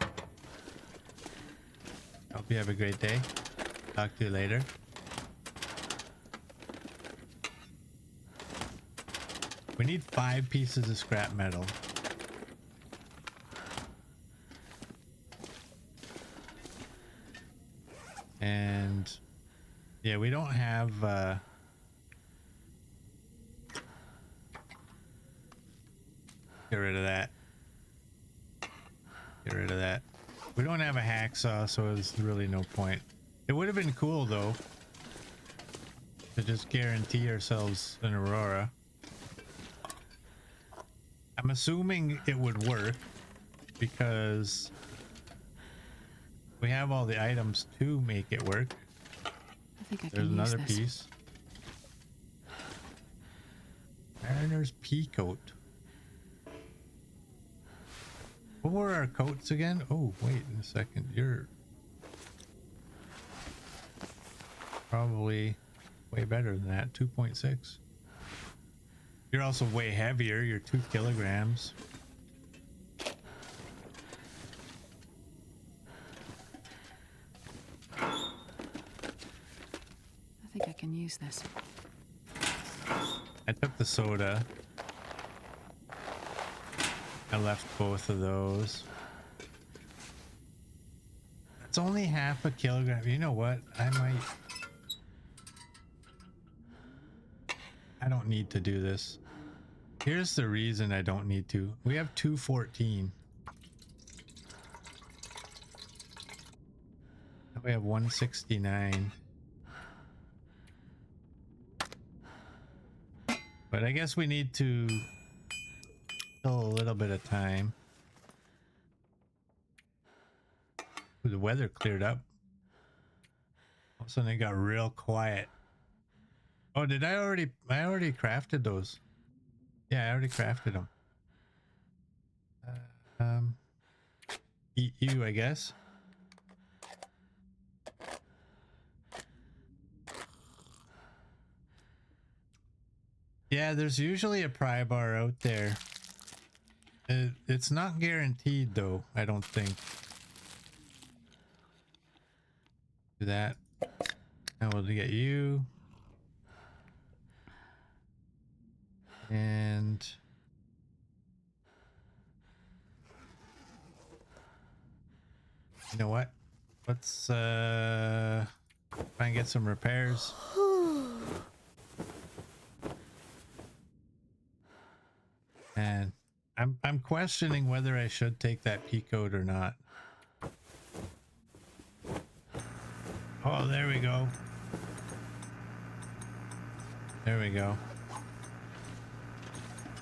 Hope you have a great day. Talk to you later. We need 5 pieces of scrap metal. And yeah, we don't have get rid of that. Get rid of that. We don't have a hacksaw, so there's really no point. It would have been cool though to just guarantee ourselves an Aurora. I'm assuming it would work because we have all the items to make it work.
I think I can
There's
use
another
this.
piece. Mariner's pea coat. What were our coats again? Oh, wait a second. You're probably way better than that. 2.6. You're also way heavier. You're 2 kilograms.
I think I can use this.
I took the soda. I left both of those. It's only half a kilogram. You know what? I don't need to do this. Here's the reason I don't need to. We have 214. We have 169. But I guess we need to kill a little bit of time. Ooh, the weather cleared up. All of a sudden it got real quiet. Oh, did I already crafted those. Yeah, I already crafted them. Eat you, I guess. Yeah, there's usually a pry bar out there. It's not guaranteed though, I don't think. Do that. Now we'll get you. And you know what? Let's try and get some repairs. And I'm questioning whether I should take that pea coat or not. Oh, there we go. There we go.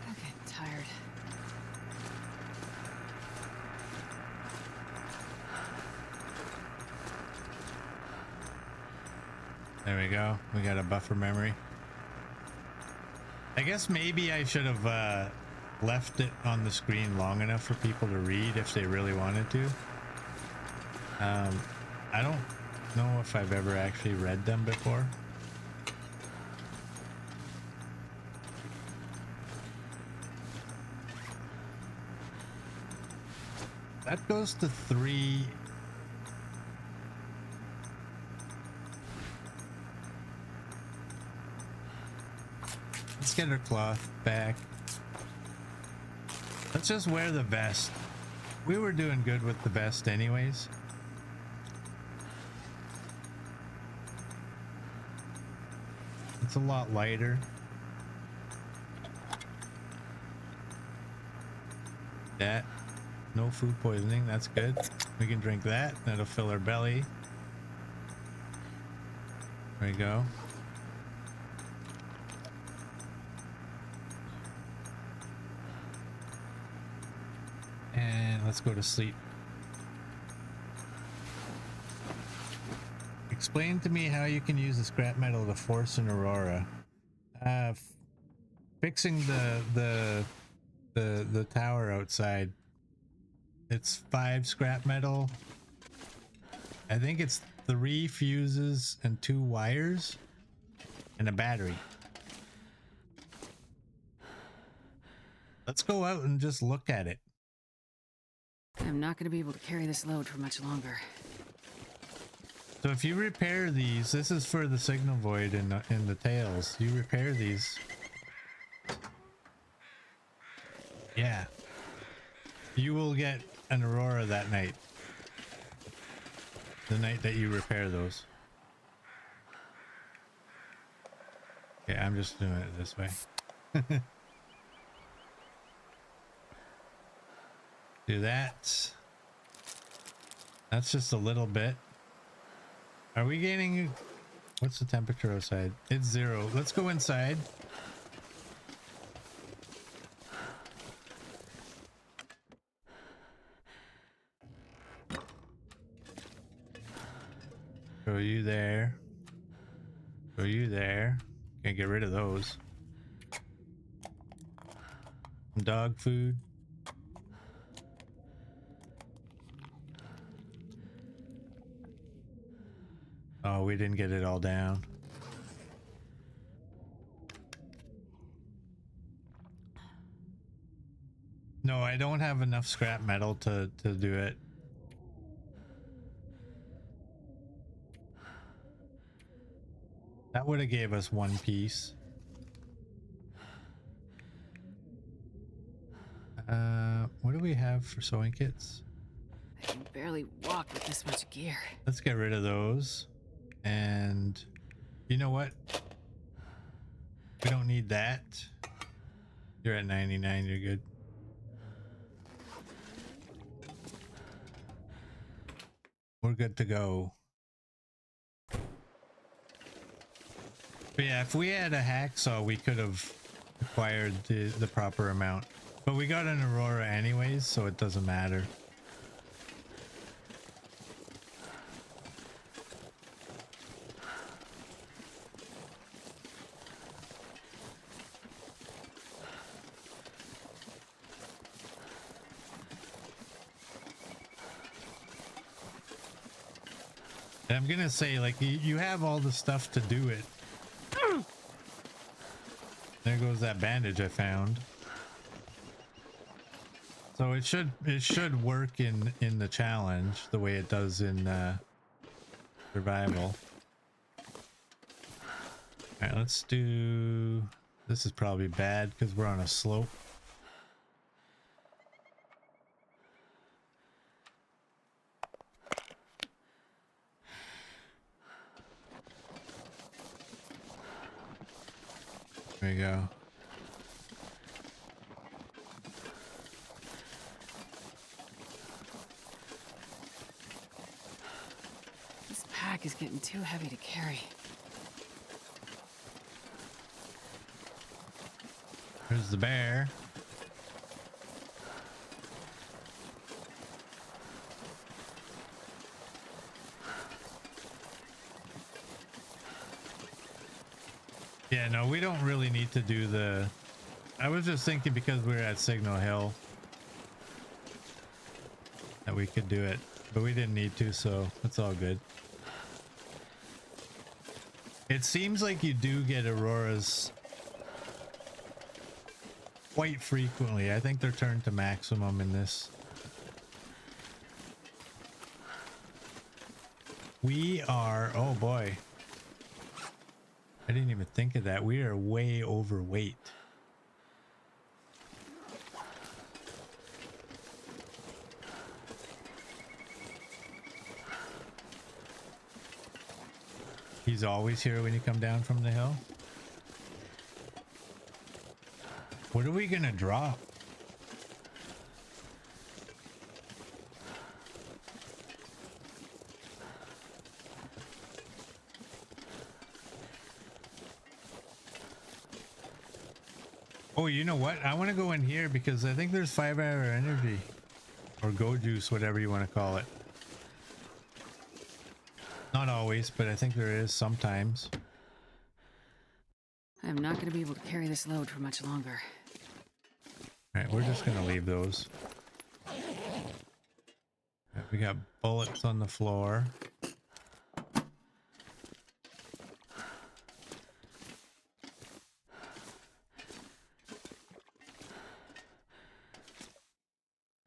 I'm getting tired.
There we go. We got a buffer memory. I guess maybe I should have left it on the screen long enough for people to read if they really wanted to. I don't know if I've ever actually read them before. That goes to 3. Let's get her cloth back. Let's just wear the vest. We were doing good with the vest anyways. It's a lot lighter. that. No food poisoning. That's good. We can drink that. That'll fill our belly. There we go. And let's go to sleep. Explain to me how you can use the scrap metal to force an aurora. Fixing the tower outside. It's 5 scrap metal. I think it's 3 fuses and 2 wires and a battery. Let's go out and just look at it.
I'm not going to be able to carry this load for much longer.
So if you repair these, this is for the signal void in the tails. You repair these. Yeah. You will get an aurora that night. The night that you repair those. Okay, I'm just doing it this way. Do that. That's just a little bit. Are we gaining... What's the temperature outside? It's 0. Let's go inside. Throw you there. Throw you there. Can't get rid of those. Dog food. Oh, we didn't get it all down. No, I don't have enough scrap metal to do it. That would have gave us 1 piece. What do we have for sewing kits?
I can barely walk with this much gear.
Let's get rid of those. And you know what? We don't need that. You're at 99, you're good. We're good to go. But yeah, if we had a hacksaw, we could have acquired the proper amount. But we got an aurora anyways, so it doesn't matter. And I'm gonna say, like, you have all the stuff to do it. There goes that bandage I found. So it should work in the challenge the way it does in survival. All right, let's do. This is probably bad because we're on a slope. There we go.
This pack is getting too heavy to carry.
There's the bear. Yeah, no, we don't really need to do the... I was just thinking because we're at Signal Hill that we could do it, but we didn't need to, so it's all good. It seems like you do get auroras quite frequently. I think they're turned to maximum in this. We are... Oh boy. I didn't even think of that. We are way overweight. He's always here when you come down from the hill. What are we gonna drop? Oh, you know what? I want to go in here because I think there's 5-hour energy. Or go juice, whatever you want to call it. Not always, but I think there is sometimes.
I'm not going to be able to carry this load for much longer.
Alright, we're just going to leave those. Right, we got bullets on the floor.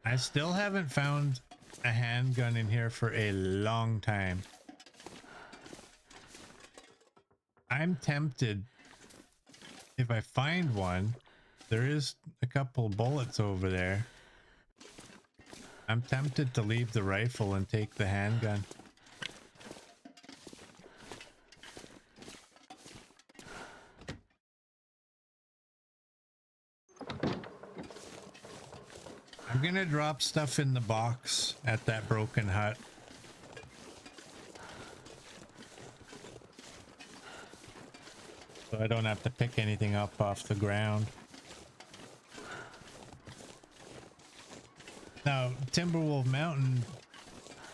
I still haven't found a handgun in here for a long time. I'm tempted, if I find one, there is a couple bullets over there. I'm tempted to leave the rifle and take the handgun. I'm gonna drop stuff in the box at that broken hut. So I don't have to pick anything up off the ground. Now, Timberwolf Mountain,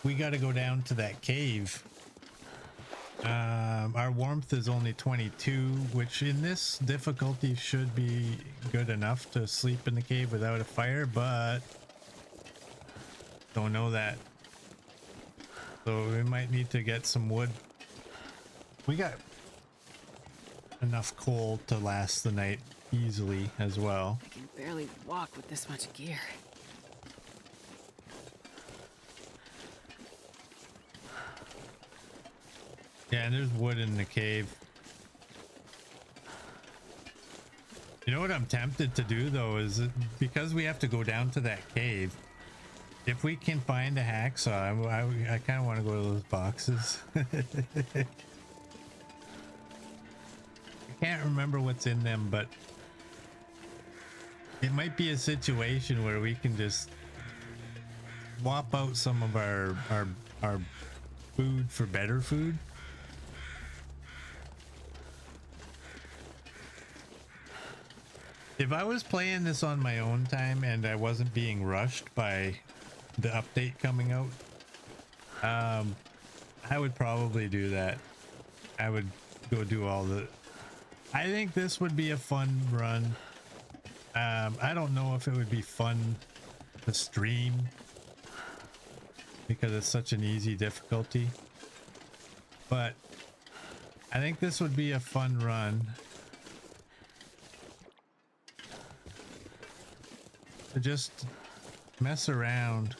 we got to go down to that cave. Our warmth is only 22, which in this difficulty should be good enough to sleep in the cave without a fire, but don't know that. So we might need to get some wood. We got enough coal to last the night easily as well.
I can barely walk with this much gear.
Yeah, and there's wood in the cave. You know what I'm tempted to do though is because we have to go down to that cave. If we can find a hacksaw, I kind of want to go to those boxes. I can't remember what's in them, but it might be a situation where we can just swap out some of our food for better food. If I was playing this on my own time and I wasn't being rushed by the update coming out, I would probably do that. I would go do all the... I think this would be a fun run. I don't know if it would be fun to stream because it's such an easy difficulty, but I think this would be a fun run. To just mess around,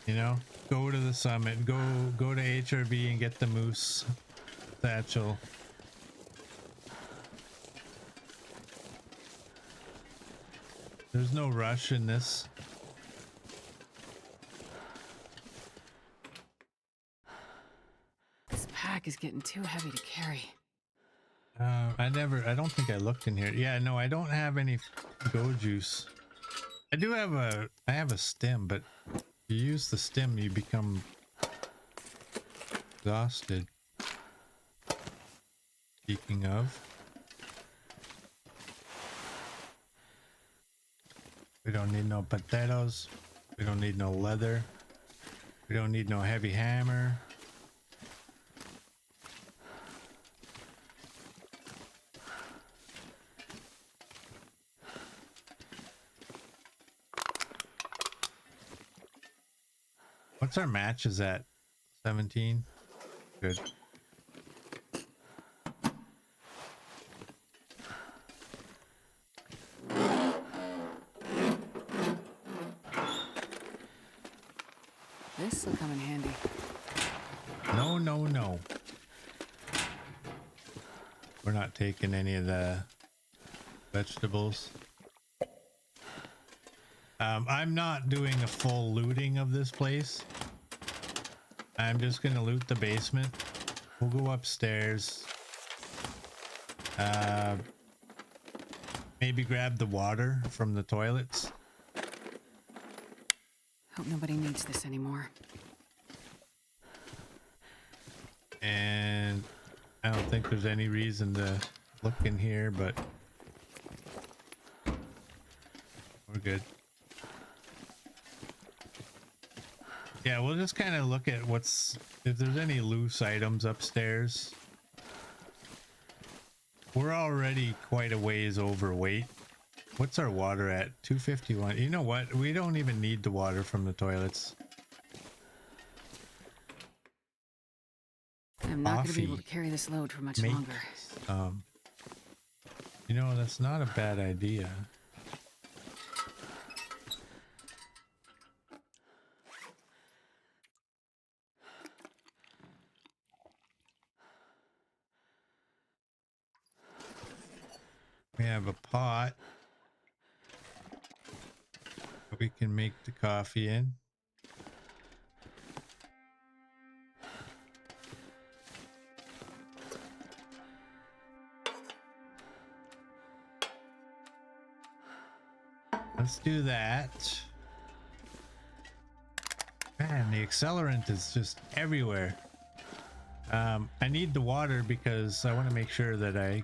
you know, go to the summit, go to HRV and get the moose satchel. There's no rush in this.
This pack is getting too heavy to carry.
I don't think I looked in here. Yeah, no, I don't have any go juice. I have a stim, but if you use the stim, you become exhausted. Speaking of, we don't need no potatoes. We don't need no leather. We don't need no heavy hammer. What's our matches at? 17? Good.
This will come in handy.
No, no, no. We're not taking any of the vegetables. I'm not doing a full looting of this place. I'm just gonna loot the basement. We'll go upstairs. Maybe grab the water from the toilets.
Hope nobody needs this anymore.
And I don't think there's any reason to look in here, but we're good. Yeah, we'll just kind of look at if there's any loose items upstairs. We're already quite a ways overweight. What's our water at? 251. You know what? We don't even need the water from the toilets.
I'm not going to be able to carry this load for much longer.
You know, that's not a bad idea. We have a pot that we can make the coffee in. Let's do that. Man, the accelerant is just everywhere. I need the water because I want to make sure that I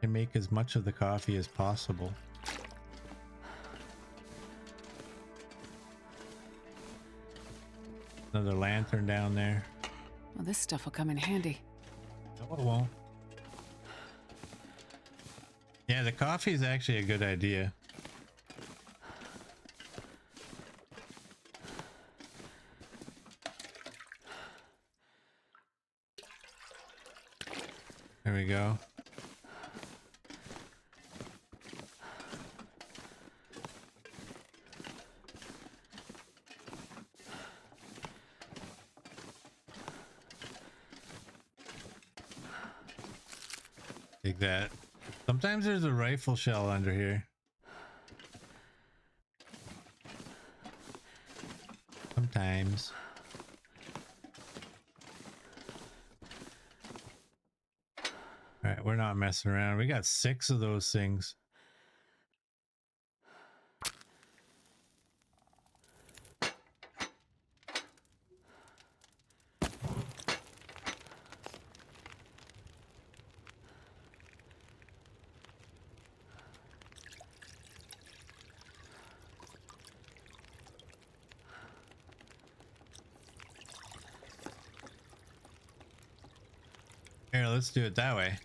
can make as much of the coffee as possible. Another lantern down there.
Well, this stuff will come in handy.
No, it won't. Yeah, the coffee is actually a good idea. There we go. Take that. Sometimes there's a rifle shell under here. Sometimes. All right, we're not messing around. We got 6 of those things. Here, let's do it that way.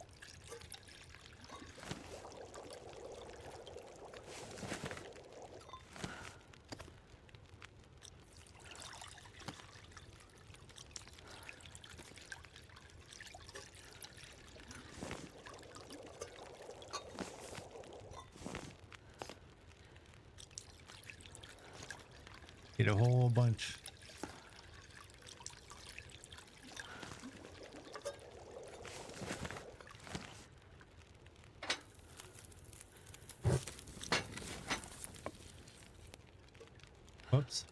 Get a whole bunch. Whoops.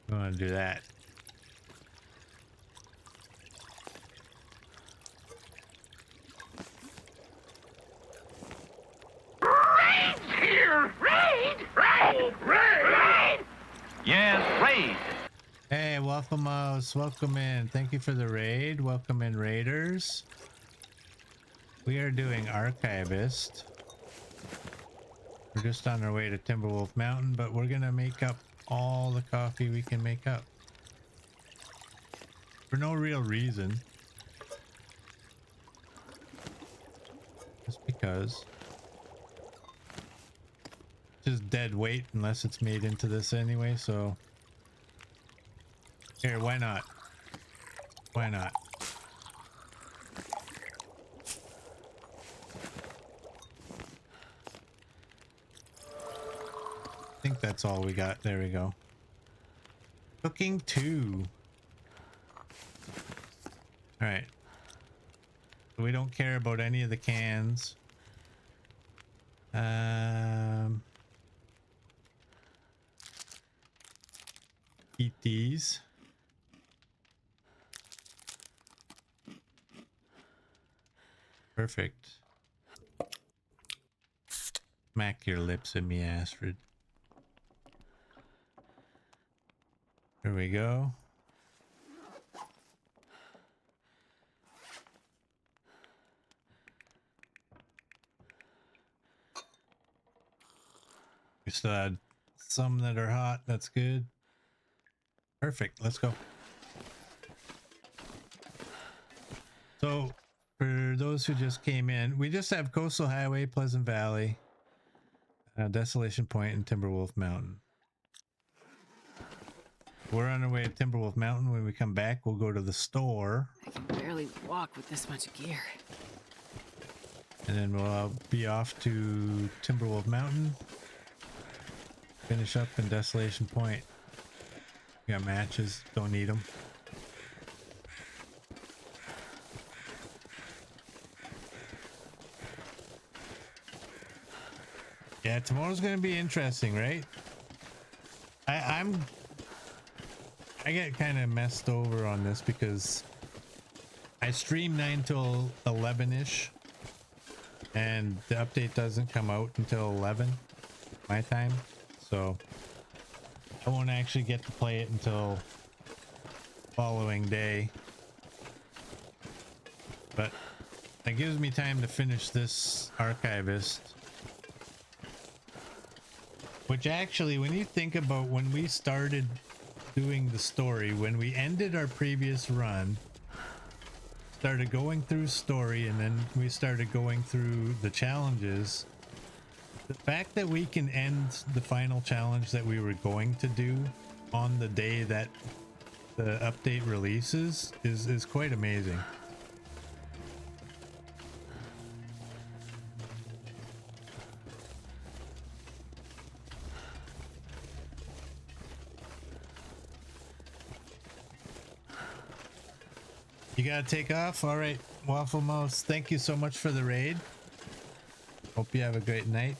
We want to do that.
Here! Raid! Raid! Raid! Yes, raid!
Hey, Waffle Mouse, welcome in. Thank you for the raid. Welcome in, raiders. We are doing Archivist. We're just on our way to Timberwolf Mountain, but we're gonna make up all the coffee we can make up. For no real reason. Just because. Just dead weight unless it's made into this anyway, so. Here, why not? Why not? I think that's all we got. There we go. Cooking 2. All right. We don't care about any of the cans. Eat these. Perfect. Smack your lips at me, Astrid. There we go. still had some that are hot. That's good. Perfect. Let's go. So for those who just came in, we just have Coastal Highway, Pleasant Valley, Desolation Point, and Timberwolf Mountain. We're on our way to Timberwolf Mountain. When we come back, we'll go to the store.
I can barely walk with this much gear.
And then we'll be off to Timberwolf Mountain. Finish up in Desolation Point. We got matches. Don't need them. Yeah, tomorrow's gonna be interesting, right? I get kind of messed over on this because I stream 9 till 11-ish, and the update doesn't come out until 11 my time, so I won't actually get to play it until following day. But that gives me time to finish this Archivist. Which actually, when you think about when we started doing the story, when we ended our previous run, started going through story, and then we started going through the challenges, the fact that we can end the final challenge that we were going to do on the day that the update releases is quite amazing. You gotta take off? All right, Waffle Mouse, thank you so much for the raid. Hope you have a great night.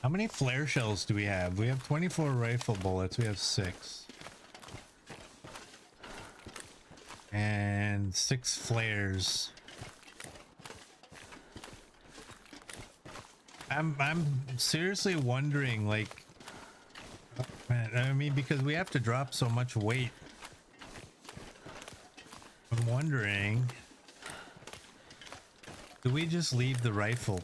How many flare shells do we have? We have 24 rifle bullets. We have 6. And 6 flares. I'm seriously wondering, like, man, I mean, because we have to drop so much weight. I'm wondering, do we just leave the rifle?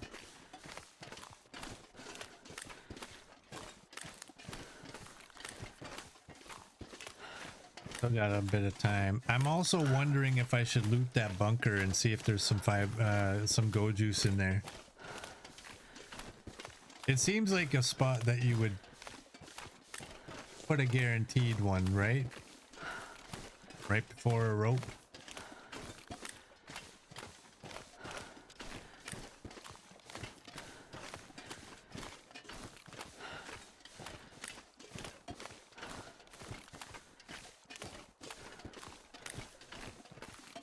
Still got a bit of time. I'm also wondering if I should loot that bunker and see if there's some go juice in there. It seems like a spot that you would put a guaranteed one, right? Right before a rope.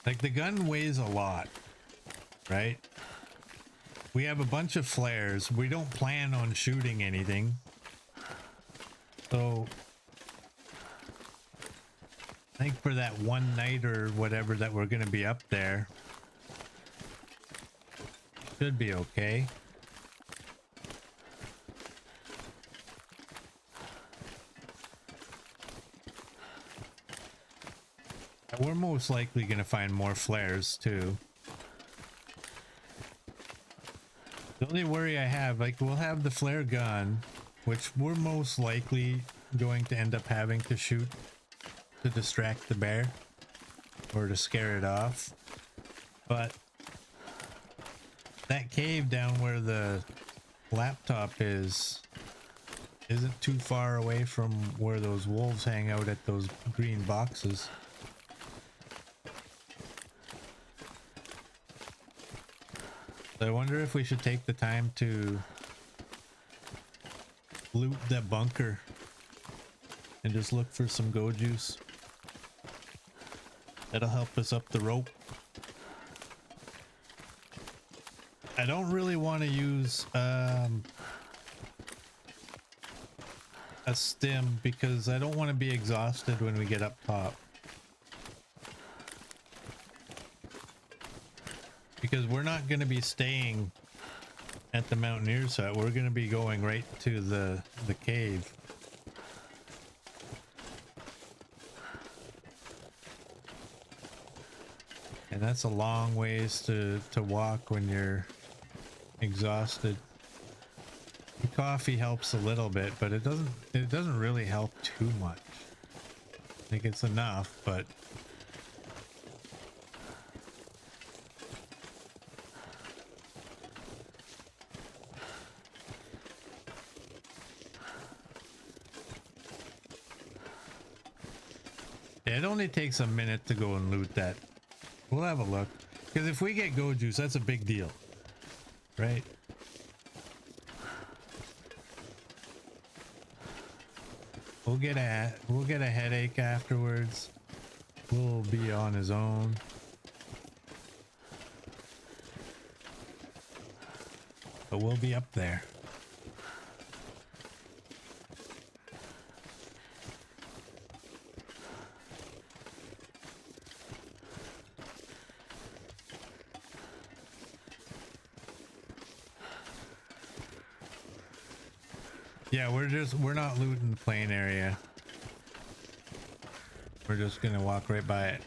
Like, the gun weighs a lot, right? We have a bunch of flares. We don't plan on shooting anything. So I think for that one night or whatever that we're going to be up there, should be okay. We're most likely going to find more flares too. The only worry I have, like, we'll have the flare gun, which we're most likely going to end up having to shoot to distract the bear or to scare it off. But that cave down where the laptop isn't too far away from where those wolves hang out at those green boxes. I wonder if we should take the time to loot that bunker and just look for some go juice. That'll help us up the rope. I don't really want to use a stim because I don't want to be exhausted when we get up top. Because we're not going to be staying at the Mountaineer's hut, we're going to be going right to the cave. And that's a long ways to walk when you're exhausted. The coffee helps a little bit, but it doesn't really help too much. I think it's enough, but it only takes a minute to go and loot that. We'll have a look, because if we get go juice, that's a big deal, right? We'll get a headache afterwards. We'll be on his own. But we'll be up there. Yeah, we're not looting the plain area. We're just gonna walk right by it.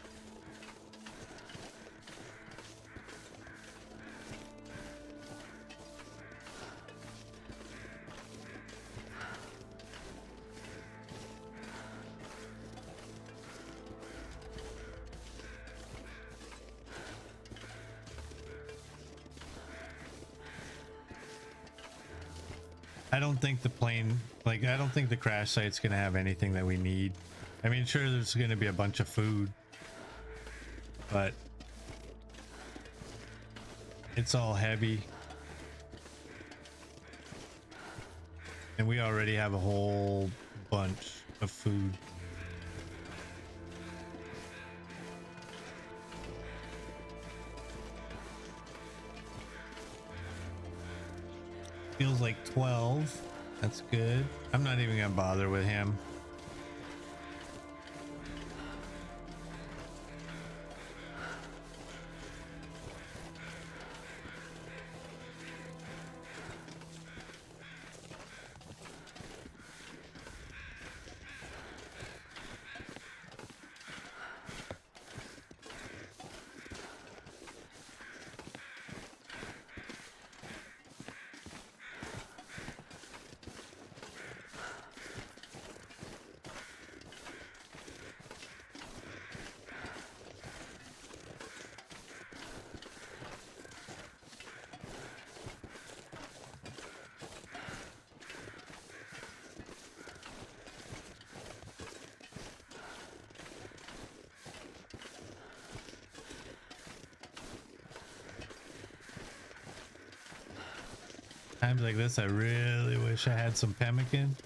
I don't think the plane, like, I don't think the crash site's gonna have anything that we need. I mean, sure, there's gonna be a bunch of food, but it's all heavy. And we already have a whole bunch of food. Feels like 12. That's good. I'm not even gonna bother with him. Times like this, I really wish I had some pemmican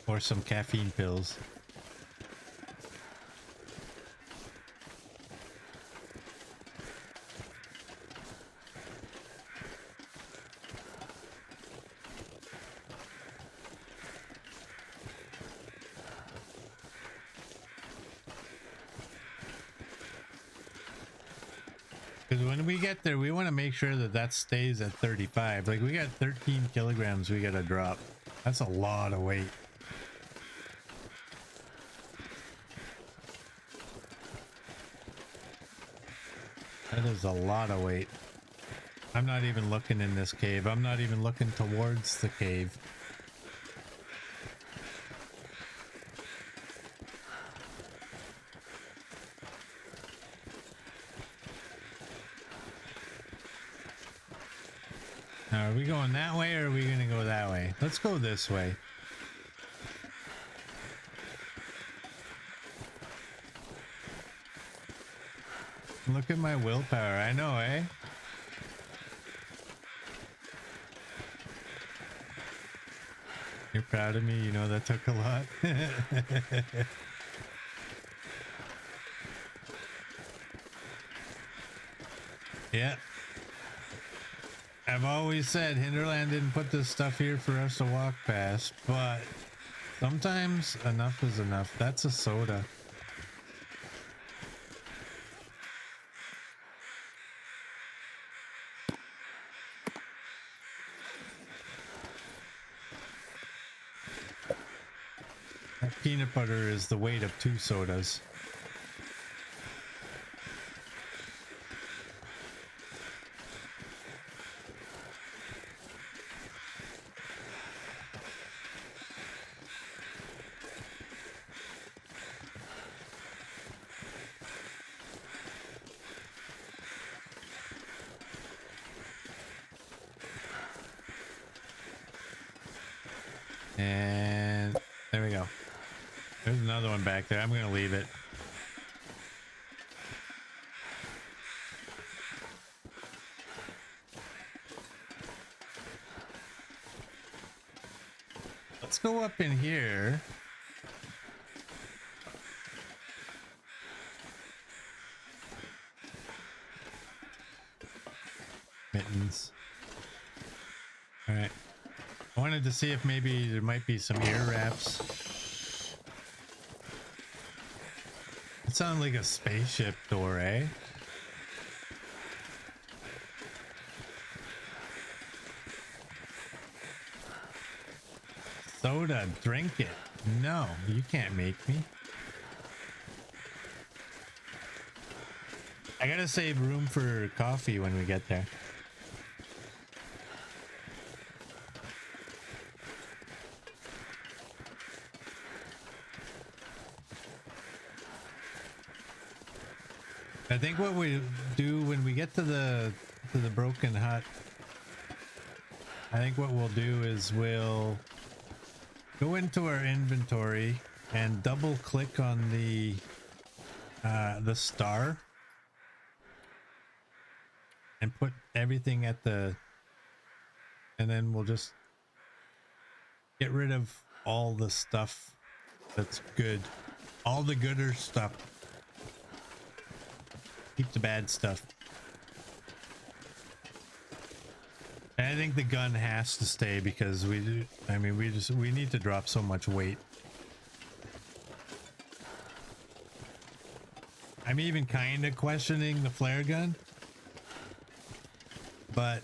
or some caffeine pills. Because when we get there, we want to make sure that that stays at 35. Like, we got 13 kilograms we got to drop. That's a lot of weight. That is a lot of weight. I'm not even looking in this cave. I'm not even looking towards the cave. Now, are we going that way or are we going to go that way? Let's go this way. Look at my willpower. I know, eh? You're proud of me. You know that took a lot. Yeah. I've always said Hinterland didn't put this stuff here for us to walk past, but sometimes enough is enough. That's a soda. peanut butter is the weight of 2 sodas. And there we go. There's another one back there. I'm gonna leave it. Let's go up in here. Mittens. All right. I wanted to see if maybe there might be some ear wraps. It sounds like a spaceship door, eh? Soda, drink it. No, you can't make me. I gotta save room for coffee when we get there. I think what we do when we get to the broken hut, I think what we'll do is we'll go into our inventory and double click on the star and put everything at the, and then we'll just get rid of all the stuff that's good, all the gooder stuff. Keep the bad stuff. And I think the gun has to stay because we need to drop so much weight. I'm even kind of questioning the flare gun, but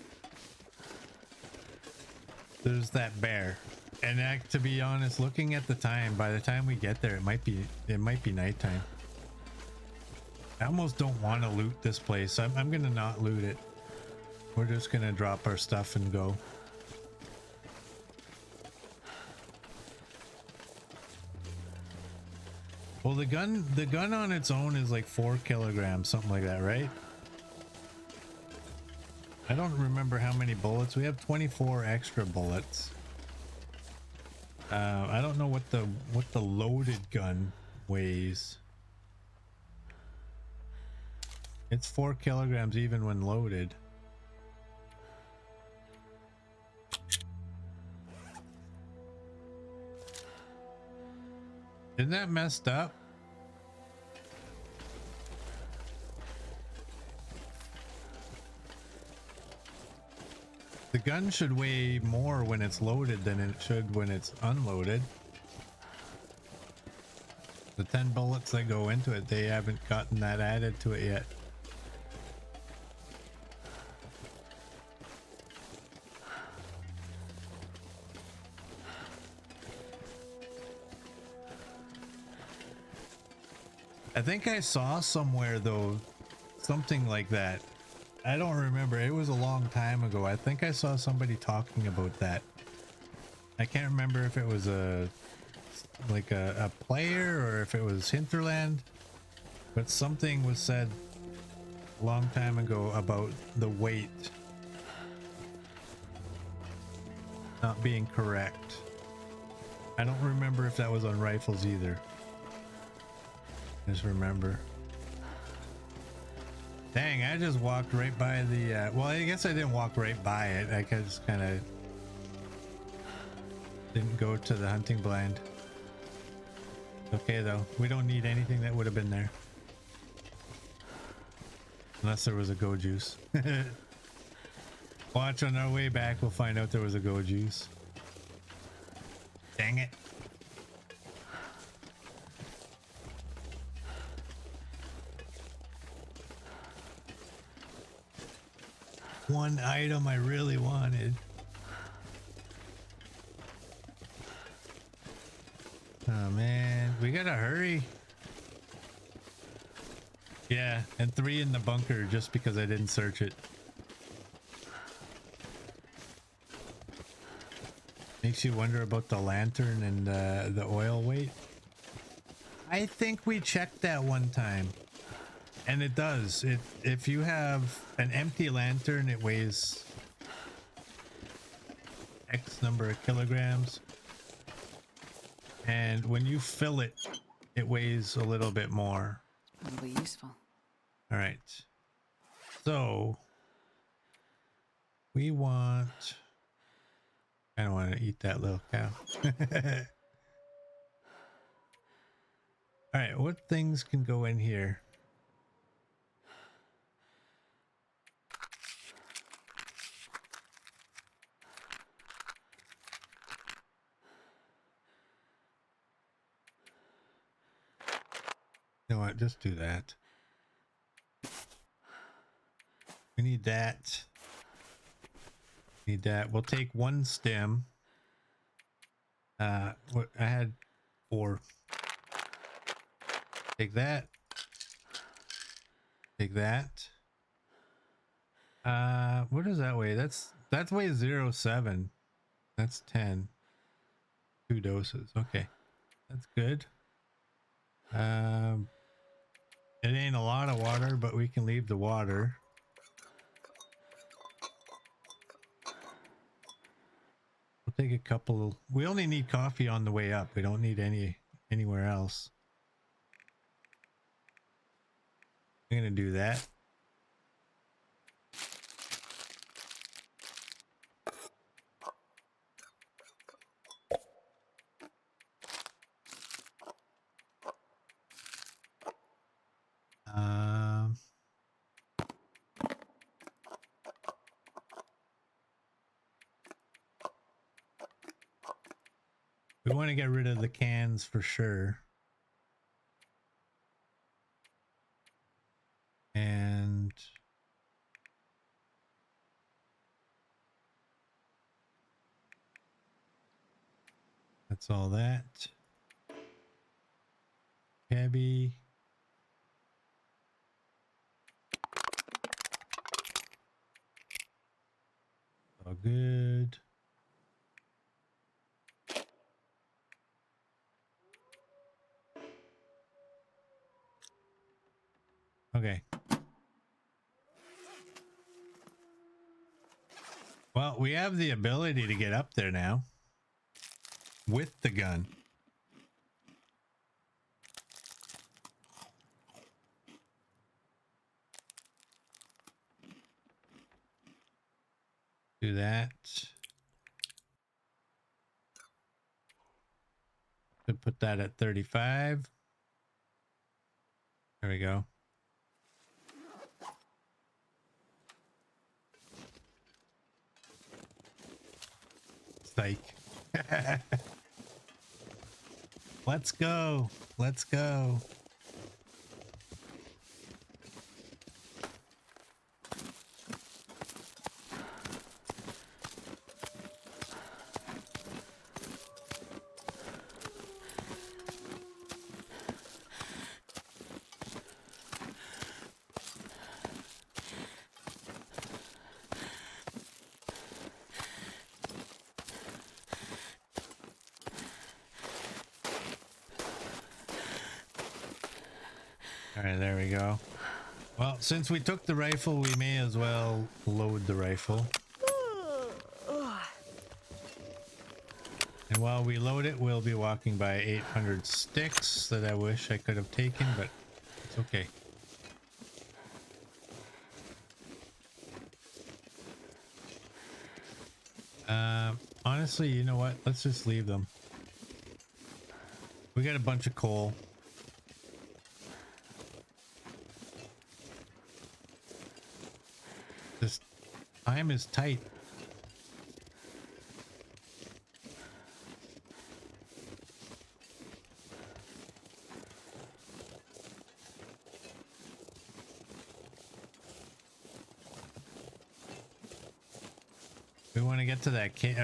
there's that bear. And to be honest, looking at the time, by the time we get there, it might be nighttime. I almost don't want to loot this place. I'm gonna not loot it. We're just gonna drop our stuff and go. Well, the gun on its own is like 4 kilograms, something like that, right? I don't remember how many bullets. We have 24 extra bullets. I don't know what the loaded gun weighs. It's 4 kilograms even when loaded. Isn't that messed up? The gun should weigh more when it's loaded than it should when it's unloaded. The 10 bullets that go into it, they haven't gotten that added to it yet. I think I saw somewhere though, something like that. I don't remember. It was a long time ago. I think I saw somebody talking about that. I can't remember if it was a player or if it was Hinterland, but something was said a long time ago about the weight not being correct. I don't remember if that was on rifles either. Just remember. Dang, I just walked right by the well, I guess I didn't walk right by it. I just kind of didn't go to the hunting blind. Okay though, we don't need anything that would have been there unless there was a go juice. Watch, on our way back we'll find out there was a go juice. Dang it. One item I really wanted. Oh man. We gotta hurry. Yeah, and 3 in the bunker just because I didn't search it. Makes you wonder about the lantern and the oil weight. I think we checked that one time. And it does. If you have an empty lantern, it weighs X number of kilograms. And when you fill it, it weighs a little bit more.
Probably useful.
All right. So we want... I don't want to eat that little cow. All right, what things can go in here? You know what? Just do that. We need that. Need that. We'll take 1 stem. What I had 4. Take that. Take that. What does that weigh? That weighs 0.7. That's 10. 2 doses. Okay. That's good. It ain't a lot of water, but we can leave the water. We'll take a couple. We only need coffee on the way up. We don't need anywhere else. I'm gonna do that. We want to get rid of the cans for sure. And that's all that. Heavy. All good. Okay. Well, we have the ability to get up there now with the gun. Do that. To put that at 35. There we go. Psych. Let's go. Let's go. All right, there we go. Well, since we took the rifle, we may as well load the rifle. And while we load it, we'll be walking by 800 sticks that I wish I could have taken, but it's okay. Honestly, you know what? Let's just leave them. We got a bunch of coal. This time is tight. We want to get to that cave.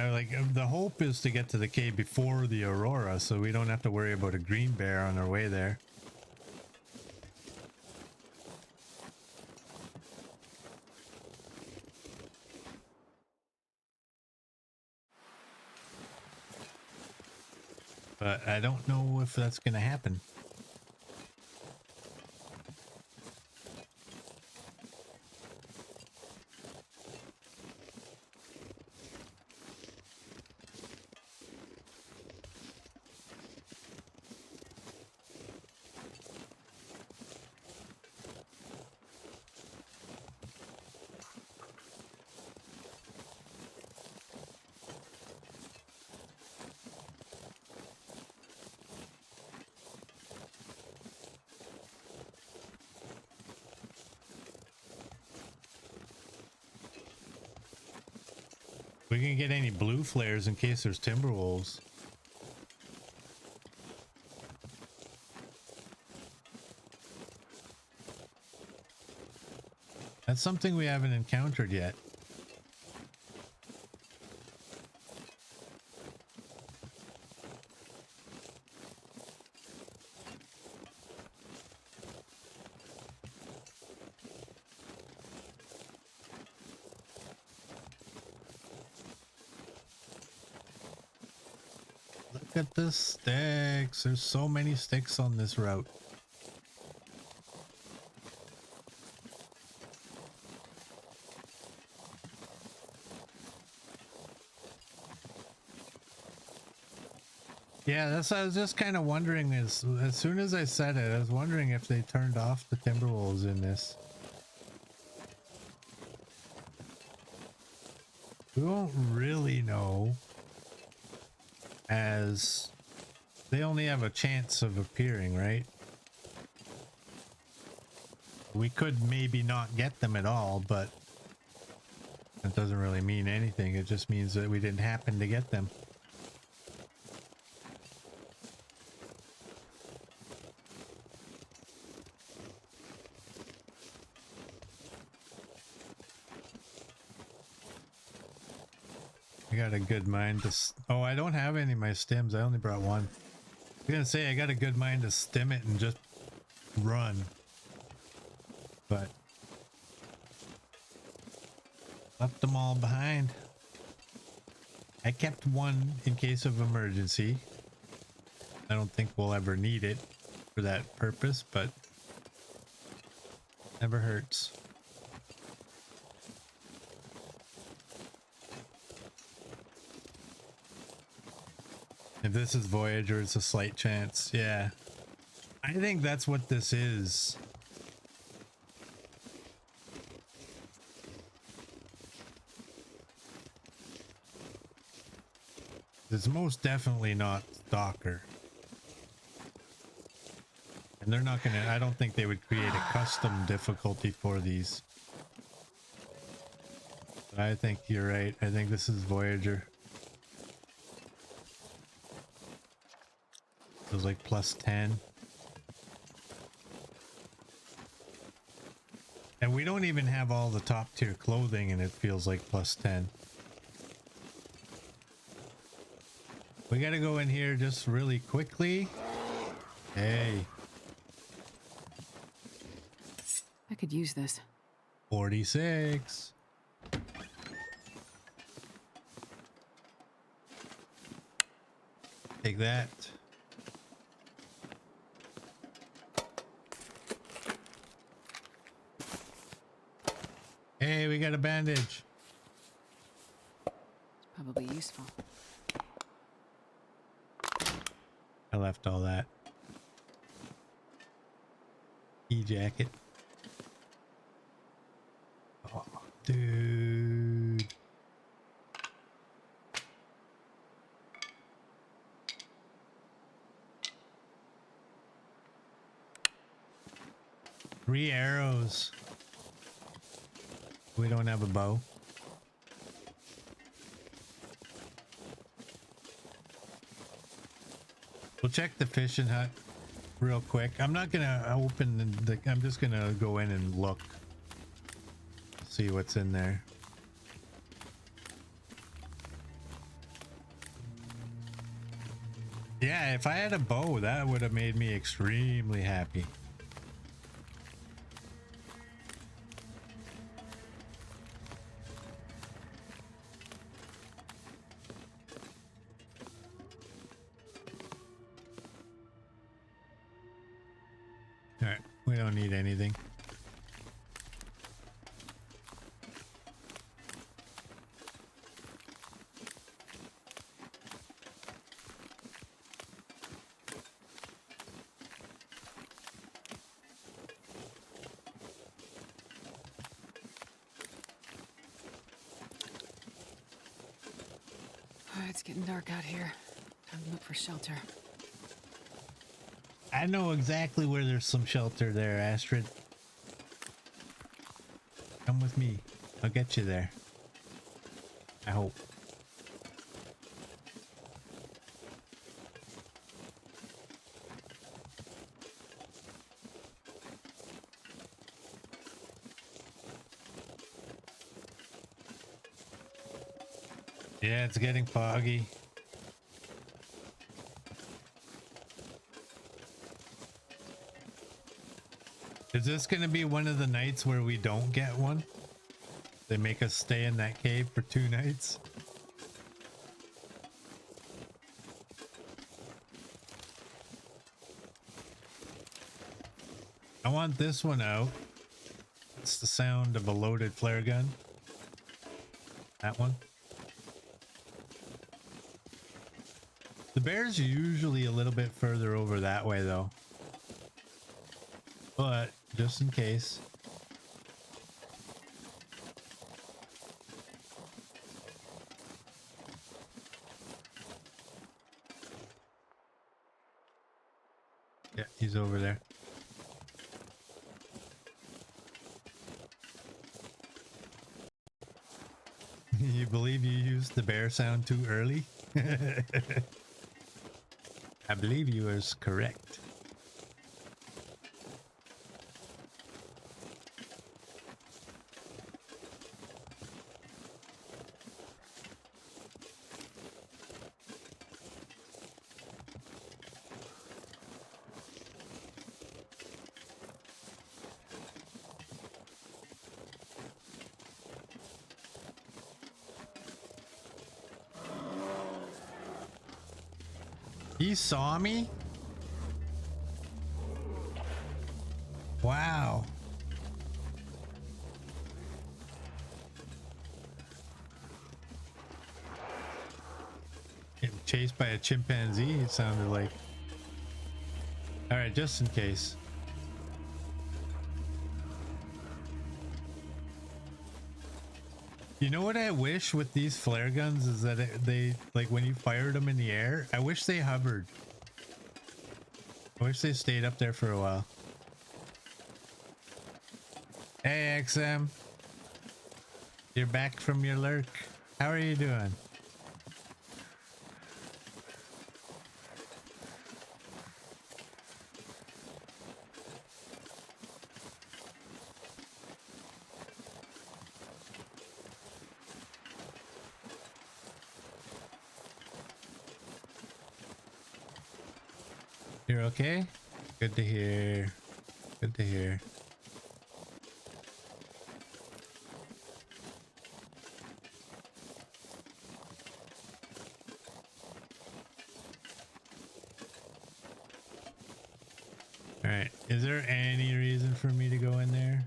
The hope is to get to the cave before the aurora, so we don't have to worry about a green bear on our way there. But I don't know if that's going to happen. We can get any blue flares in case there's timber wolves. That's something we haven't encountered yet. Look at the sticks. There's so many sticks on this route. Yeah, that's what I was just kind of wondering is, as soon as I said it, I was wondering if they turned off the Timberwolves in this. We won't really know, as they only have a chance of appearing, right? We could maybe not get them at all, but that doesn't really mean anything. It just means that we didn't happen to get them. I got a good mind to... Oh, I don't have any of my stems. I only brought one. I was gonna say, I got a good mind to stem it and just run. But... left them all behind. I kept one in case of emergency. I don't think we'll ever need it for that purpose, but... never hurts. If this is Voyager, it's a slight chance. Yeah. I think that's what this is. It's most definitely not Stalker. And they're not gonna... I don't think they would create a custom difficulty for these. But I think you're right. I think this is Voyager. It was like plus 10. And we don't even have all the top tier clothing and it feels like plus 10. We gotta go in here just really quickly. Hey.
I could use this.
46. Take that. Hey, we got a bandage.
It's probably useful.
I left all that. E-jacket. Oh, dude. Three arrows. We don't have a bow. We'll check the fishing hut real quick. I'm not gonna open the... I'm just gonna go in and look. See what's in there. Yeah, if I had a bow, that would have made me extremely happy. All right, we don't need anything.
It's getting dark out here. Time to look for shelter.
I know exactly where there's some shelter there, Astrid. Come with me. I'll get you there. I hope. Yeah, it's getting foggy. Is this going to be one of the nights where we don't get one? They make us stay in that cave for 2 nights? I want this one out. It's the sound of a loaded flare gun. That one. The bear's usually a little bit further over that way though. But just in case. Yeah, he's over there. You believe you used the bear sound too early? I believe you is correct. He saw me? Wow. Getting chased by a chimpanzee, it sounded like. Alright, just in case. You know what I wish with these flare guns is that they, like when you fired them in the air, I wish they hovered. I wish they stayed up there for a while. Hey XM, you're back from your lurk. How are you doing? You're okay? Good to hear. Good to hear. Alright, is there any reason for me to go in there?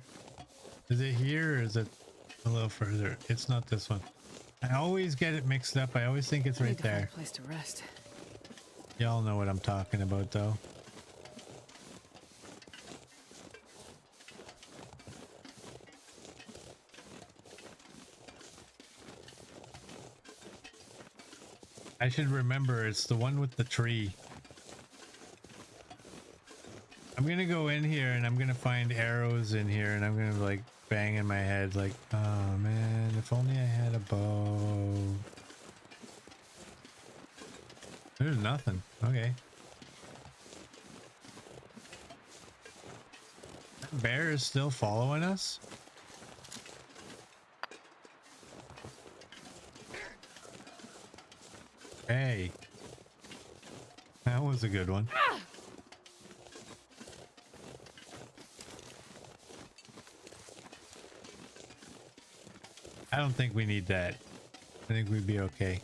Is it here or is it a little further? It's not this one. I always get it mixed up. I always think it's right there.
A place to rest.
Y'all know what I'm talking about though. I should remember it's the one with the tree. I'm gonna go in here and I'm gonna find arrows in here and I'm gonna like bang in my head like, oh man, if only I had a bow. There's nothing. Okay. That bear is still following us? Hey. That was a good one. I don't think we need that. I think we'd be okay.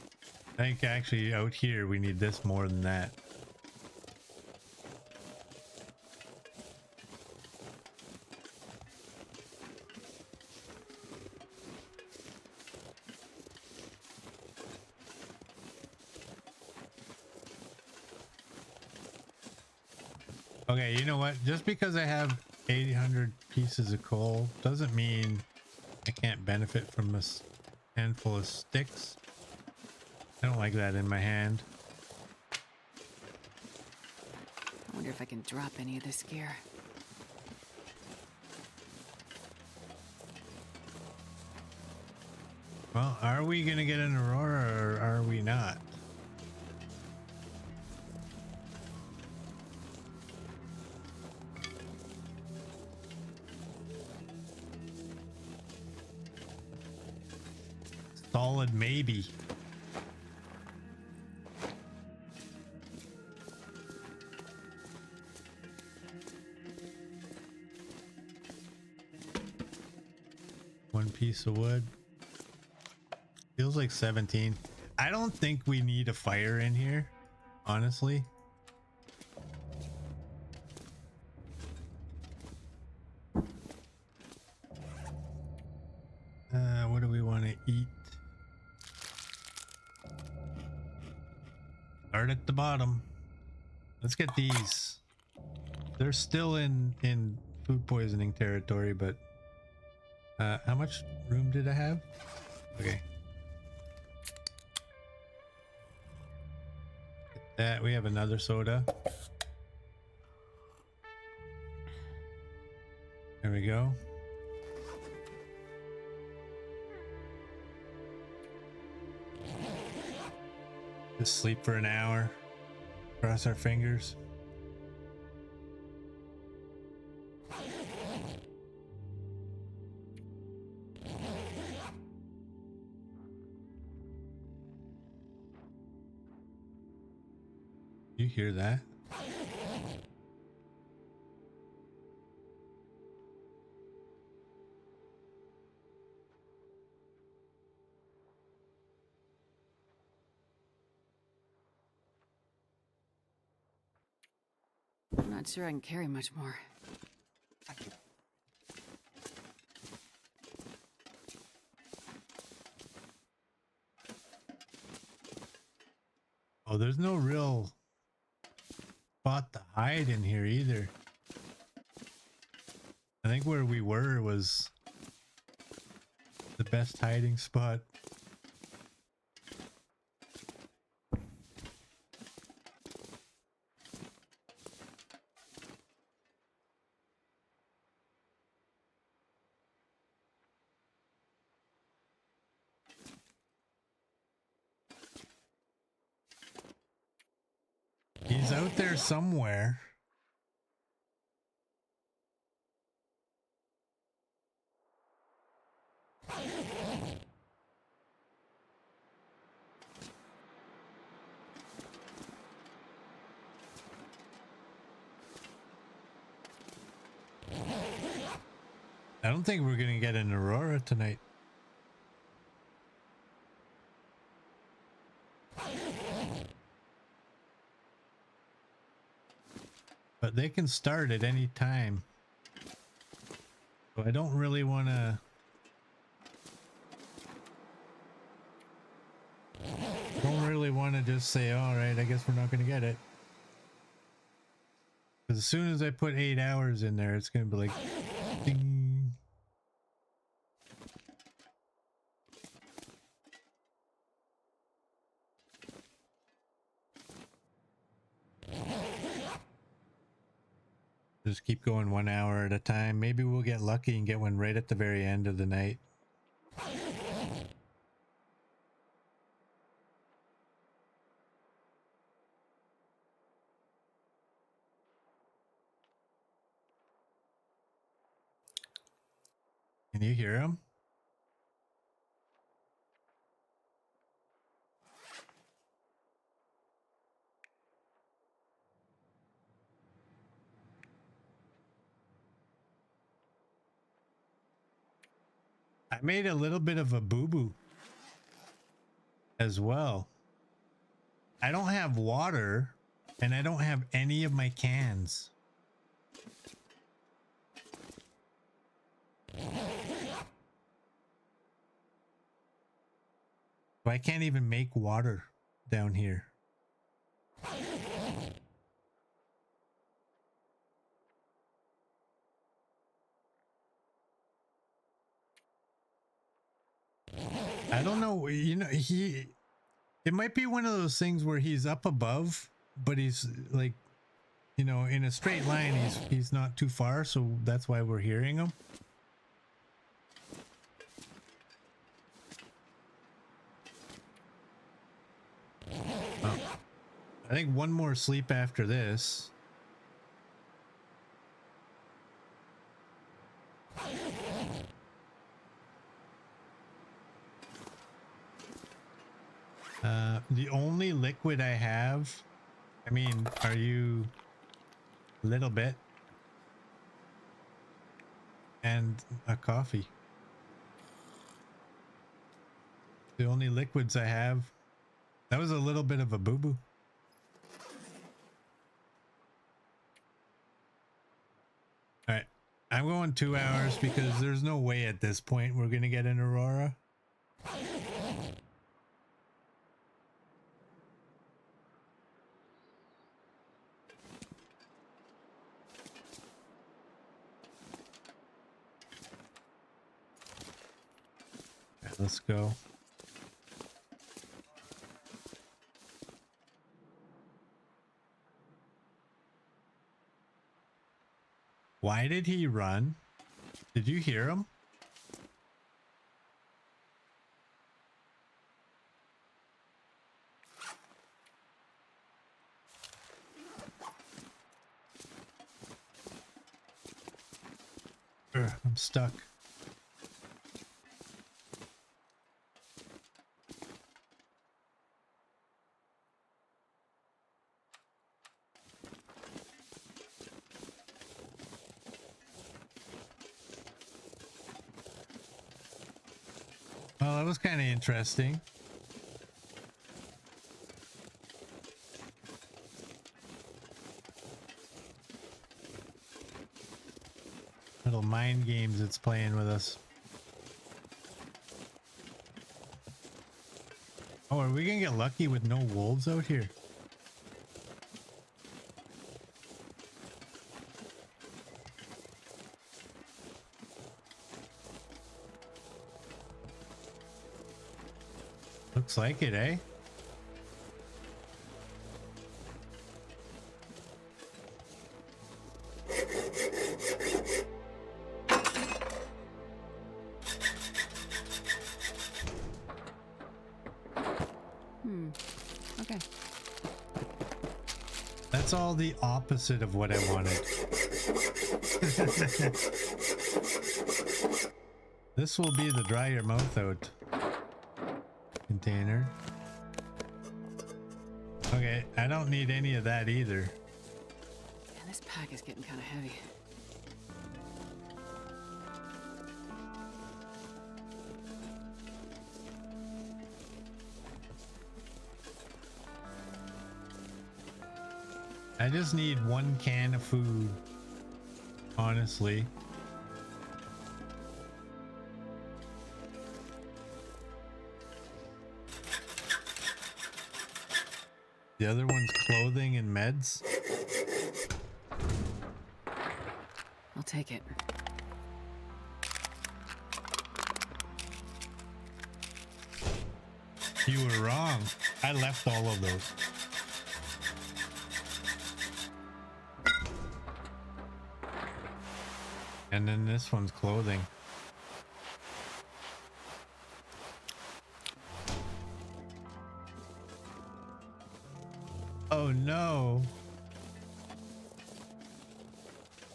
I think actually out here we need this more than that. Okay, you know what? Just because I have 800 pieces of coal doesn't mean I can't benefit from this handful of sticks. I don't like that in my hand.
I wonder if I can drop any of this gear.
Well, are we gonna get an aurora or are we not? Solid maybe. One piece of wood. Feels like 17. I don't think we need a fire in here, honestly. What do we want to eat? Start at the bottom. Let's get these. They're still in food poisoning territory, but how much room did I have? Okay. Get that. We have another soda. There we go. Just sleep for an hour. Cross our fingers. You hear that?
I'm not sure I can carry much more.
Oh, there's no real spot to hide in here either. I think where we were was the best hiding spot. He's out there somewhere. I don't think we're gonna get an aurora tonight. But they can start at any time. So I don't really want to... Don't really want to just say, all right, I guess we're not going to get it. Because as soon as I put 8 hours in there, it's going to be like... Ding. Just keep going 1 hour at a time. Maybe we'll get lucky and get one right at the very end of the night. Can you hear him? I made a little bit of a boo-boo as well. I don't have water and I don't have any of my cans. So I can't even make water down here. I don't know, you know, it might be one of those things where he's up above, but he's like, you know, in a straight line, he's not too far, so that's why we're hearing him. Oh, I think one more sleep after this. The only liquid I have, I mean, are you a little bit? And a coffee. The only liquids I have. That was a little bit of a boo-boo. All right, I'm going 2 hours because there's no way at this point we're gonna get an Aurora. Right, let's go. Why did he run? Did you hear him? I'm stuck. Well, that was kind of interesting. Little mind games it's playing with us. Oh, are we gonna get lucky with no wolves out here? Looks like it, eh?
Okay.
That's all the opposite of what I wanted. This will be the dry your mouth out container. Okay, I don't need any of that either.
Man, this pack is getting kind of heavy.
I just need one can of food, honestly. The other one's clothing and meds.
I'll take it.
You were wrong. I left all of those. And then this one's clothing. Oh no.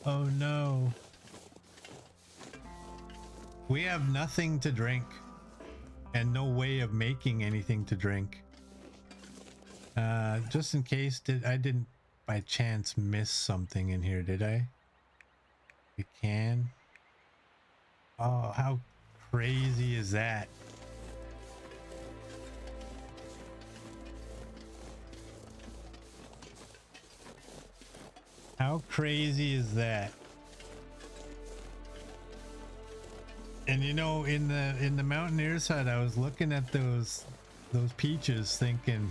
Oh no. We have nothing to drink and no way of making anything to drink. Just in case I didn't by chance miss something in here, did I? You can. Oh, how crazy is that? How crazy is that? And you know, in the Mountaineer's hut, I was looking at those peaches thinking,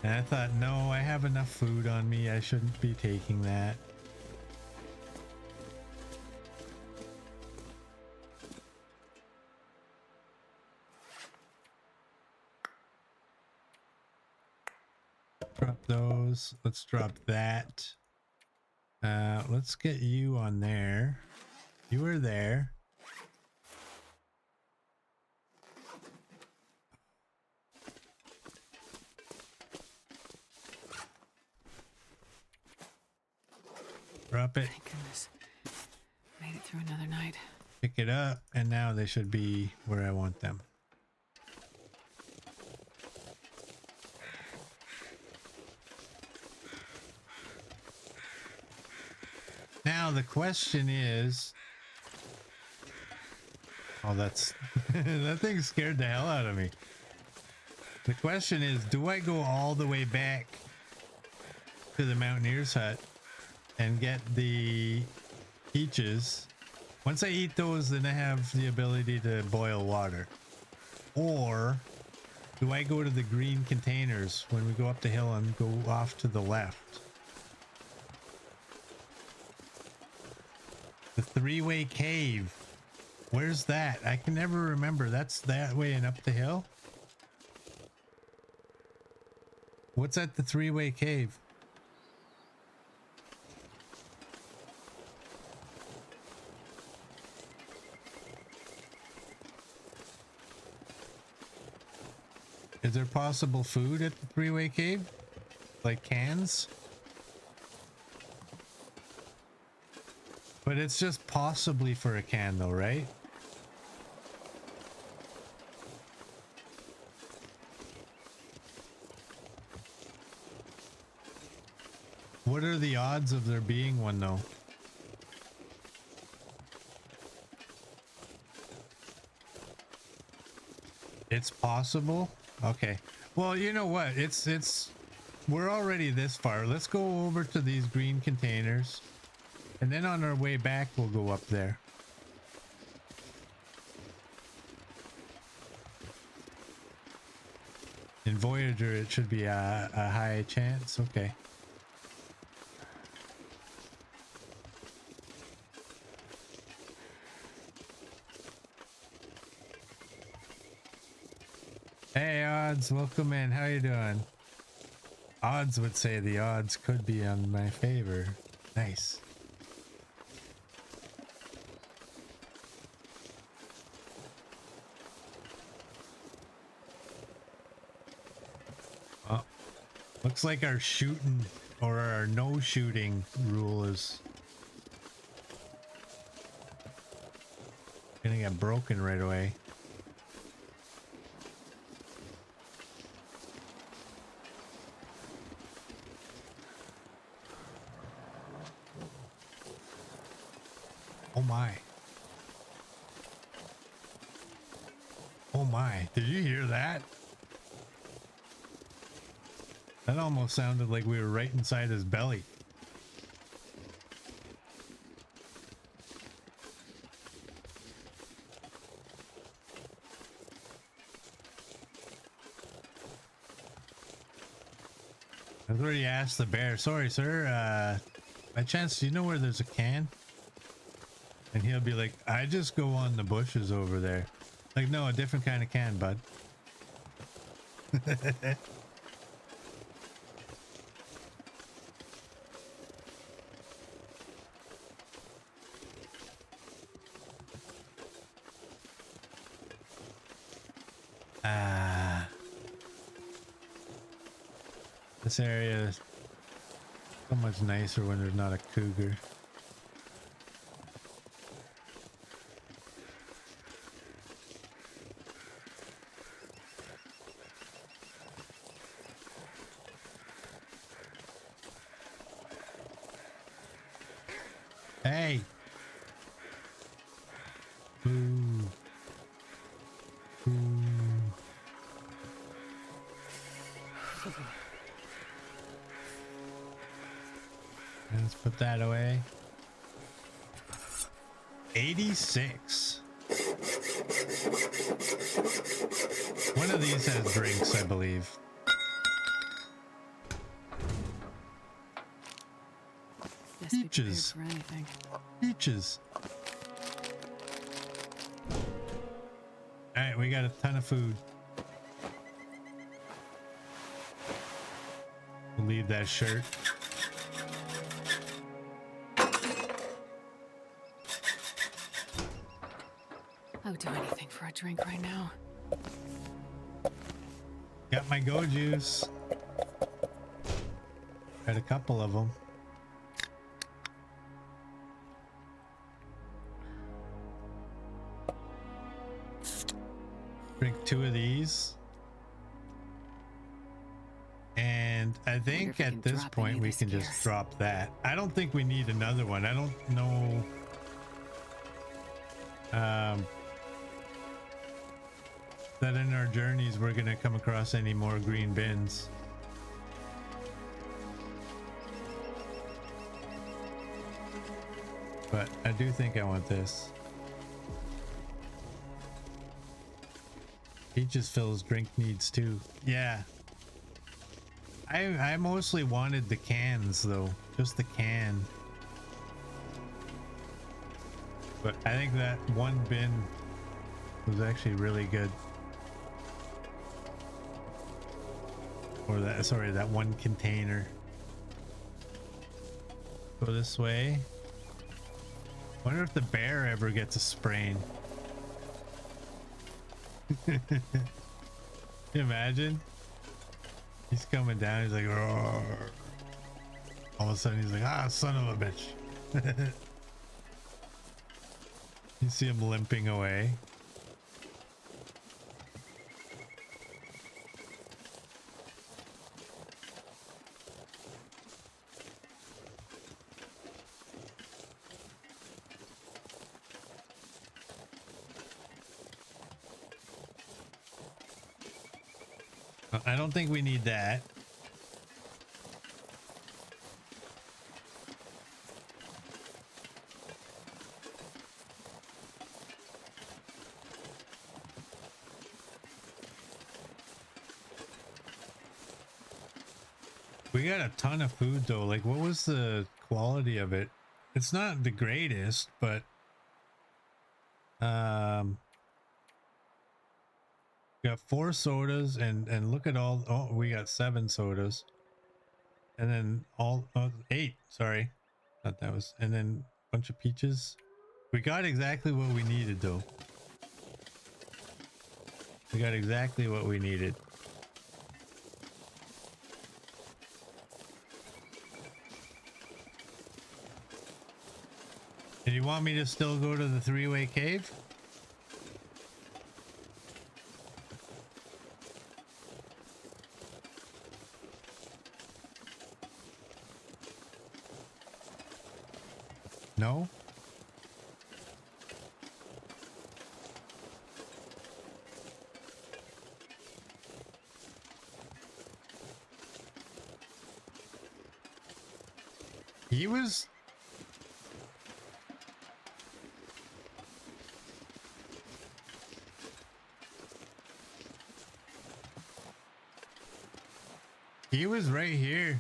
and I thought, no, I have enough food on me. I shouldn't be taking that. Drop those. Let's drop that. Let's get you on there. You were there. Drop it.
Thank goodness. Made it through another night.
Pick it up, and now they should be where I want them. Now the question is, oh, that's that thing scared the hell out of me. The question is, do I go all the way back to the Mountaineer's hut and get the peaches? Once I eat those, then I have the ability to boil water. Or do I go to the green containers when we go up the hill and go off to the left? The three-way cave. Where's that? I can never remember. That's that way and up the hill? What's at the three-way cave? Is there possible food at the three-way cave? Like cans? But it's just possibly for a can though, right? What are the odds of there being one though? It's possible? Okay. Well, you know what? We're already this far. Let's go over to these green containers. And then on our way back, we'll go up there. In Voyager, it should be a high chance. Okay. Hey, Odds, welcome in. How you doing? Odds would say the odds could be on my favor. Nice. Oh, looks like our shooting or our no shooting rule is gonna get broken right away. Oh my. Oh my. Did you hear that? That almost sounded like we were right inside his belly. I've already asked the bear. Sorry, sir. By chance, do you know where there's a can? And he'll be like, I just go on the bushes over there. Like, no, a different kind of can, bud. This area is so much nicer when there's not a cougar. Hey! Move. Let's put that away. 86. One of these has drinks, I believe.
Best be prepared
Peaches.
for anything.
Peaches. All right, we got a ton of food. We'll leave that shirt.
I would do anything for a drink right now.
Got my go juice. Got a couple of them. Drink 2 of these. And I think
if we
at
can
this
drop
point
any of
we
this
can
gear.
just drop that. I don't think we need another one. I don't know. That in our journeys we're gonna come across any more green bins. But I do think I want this. Peaches fills drink needs too. Yeah. I mostly wanted the cans though. Just the can. But I think that one bin was actually really good. Or that, sorry, that one container. Go this way. Wonder if the bear ever gets a sprain. Can you imagine? He's coming down, he's like, roar. All of a sudden he's like, ah, son of a bitch. You see him limping away. I don't think we need that. We got a ton of food though. Like, what was the quality of it? It's not the greatest, but got 4 sodas and look at all. Oh, we got 7 sodas, and then 8. Sorry, thought that was, and then a bunch of peaches. We got exactly what we needed though. We got exactly what we needed. And you want me to still go to the 3-way cave? No? He was... He was right here.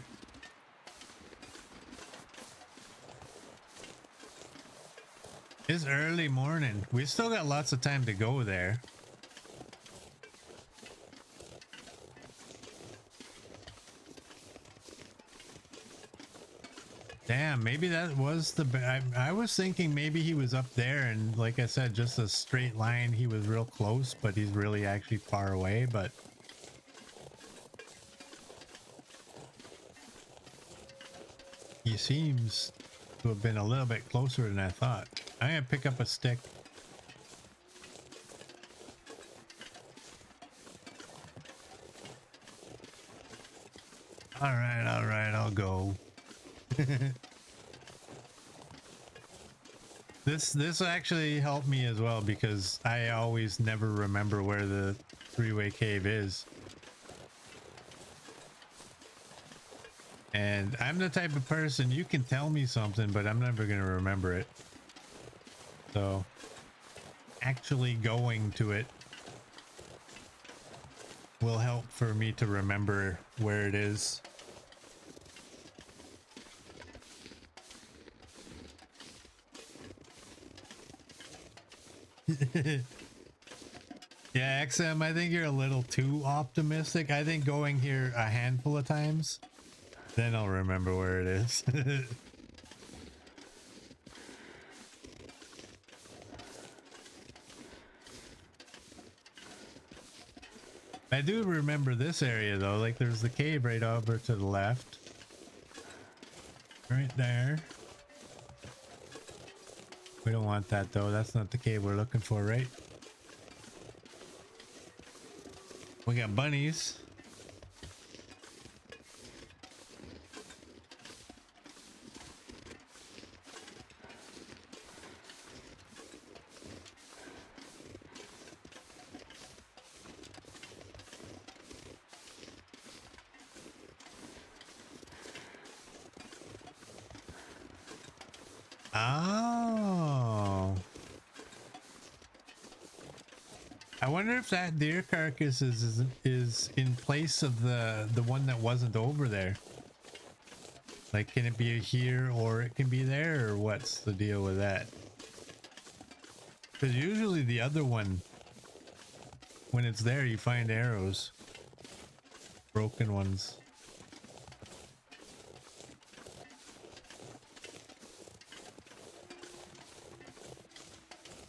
It's early morning. We still got lots of time to go there. Damn, maybe that was the... I was thinking maybe he was up there and like I said, just a straight line. He was real close, but he's really actually far away, but... He seems to have been a little bit closer than I thought. I'm gonna pick up a stick. All right, I'll go. This actually helped me as well because I always never remember where the 3-way cave is. And I'm the type of person, you can tell me something, but I'm never going to remember it. So actually going to it will help for me to remember where it is. Yeah, XM, I think you're a little too optimistic. I think going here a handful of times, then I'll remember where it is. I do remember this area though, like there's the cave right over to the left. Right there. We don't want that though, that's not the cave we're looking for, right? We got bunnies. Oh. I wonder if that deer carcass is in place of the one that wasn't over there. Like, can it be here or it can be there, or what's the deal with that? Because usually the other one, when it's there, you find arrows. Broken ones.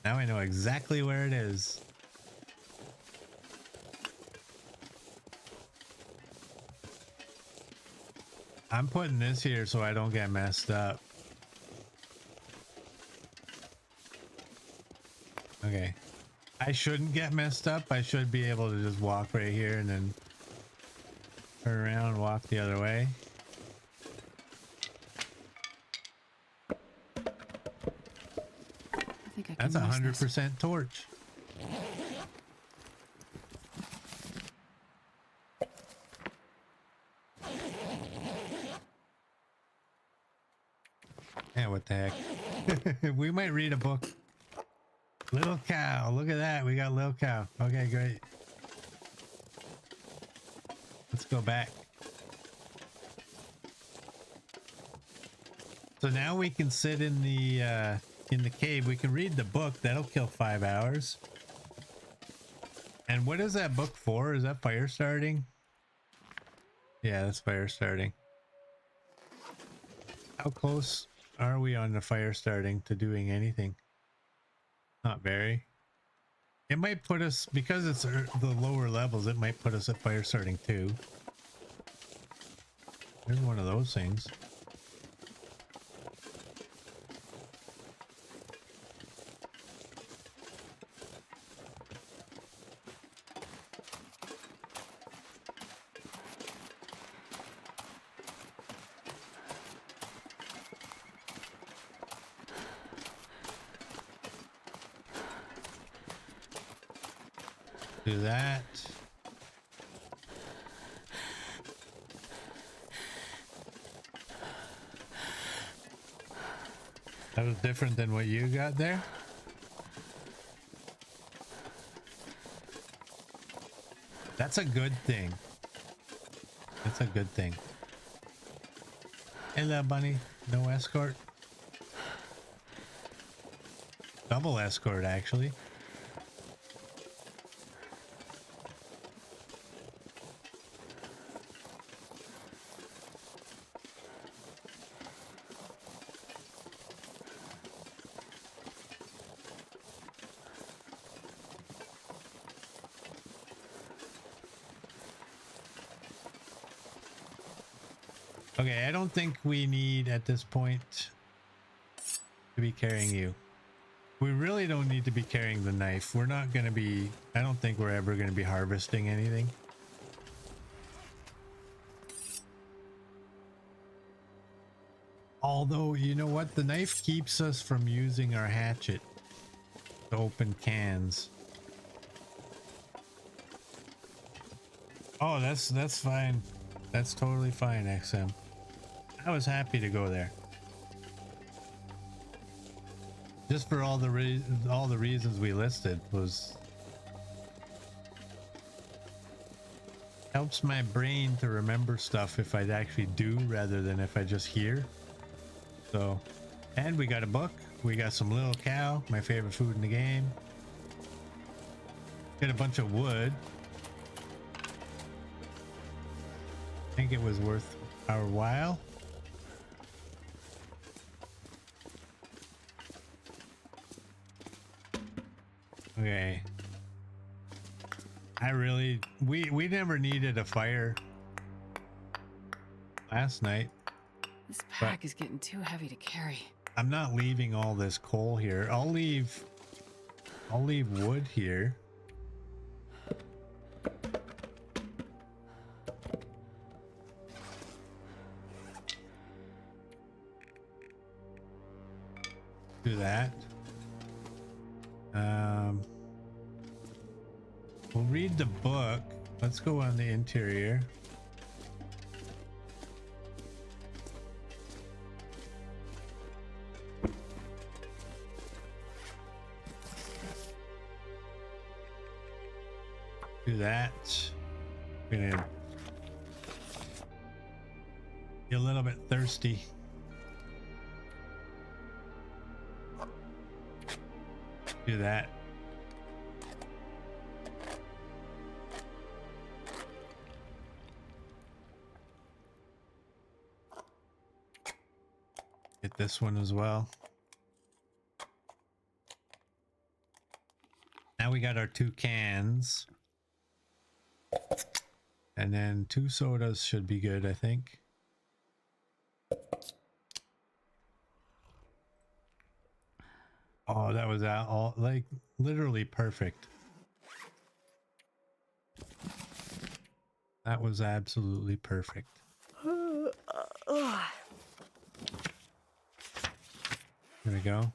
Now I know exactly where it is. I'm putting this here so I don't get messed up. Okay. I shouldn't get messed up. I should be able to just walk right here and then turn around and walk the other way.
I think I can
That's
use this.
100% torch. Yeah, what the heck? We might read a book. Little cow. Look at that. We got little cow. Okay, great. Let's go back. So now we can sit in the cave. We can read the book. That'll kill 5 hours. And what is that book for? Is that fire starting? Yeah, that's fire starting. How close are we on the fire starting to doing anything? Not very. It might put us, because it's the lower levels, it might put us at fire starting 2. There's one of those things. Do that. That was different than what you got there. That's a good thing. That's a good thing. Hello, bunny. No escort. Double escort, actually. Okay, I don't think we need at this point to be carrying you. We really don't need to be carrying the knife. We're not going to be, I don't think we're ever going to be harvesting anything. Although, you know what? The knife keeps us from using our hatchet to open cans. Oh, that's fine. That's totally fine, XM. I was happy to go there. Just for all the reasons we listed was helps my brain to remember stuff if I actually do rather than if I just hear. So, and we got a book. We got some little cow, my favorite food in the game. Got a bunch of wood. I think it was worth our while. Okay. We never needed a fire last night.
This pack is getting too heavy to carry.
I'm not leaving all this coal here. I'll leave wood here. Do that. We'll read the book. Let's go on the interior. Do that. Gonna be a little bit thirsty. Do that. Get this one as well. Now we got our 2 cans. And then 2 sodas should be good, I think. Oh, that was all like literally perfect. That was absolutely perfect. There we go.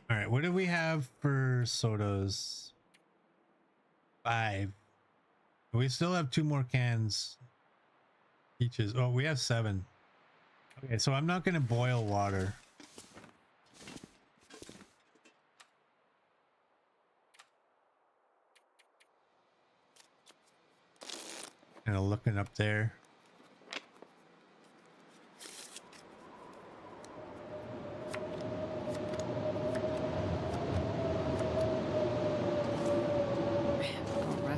All right, what do we have for sodas? 5. We still have 2 more cans. Peaches. Oh, we have 7. Okay, so I'm not going to boil water. Kind of looking up there.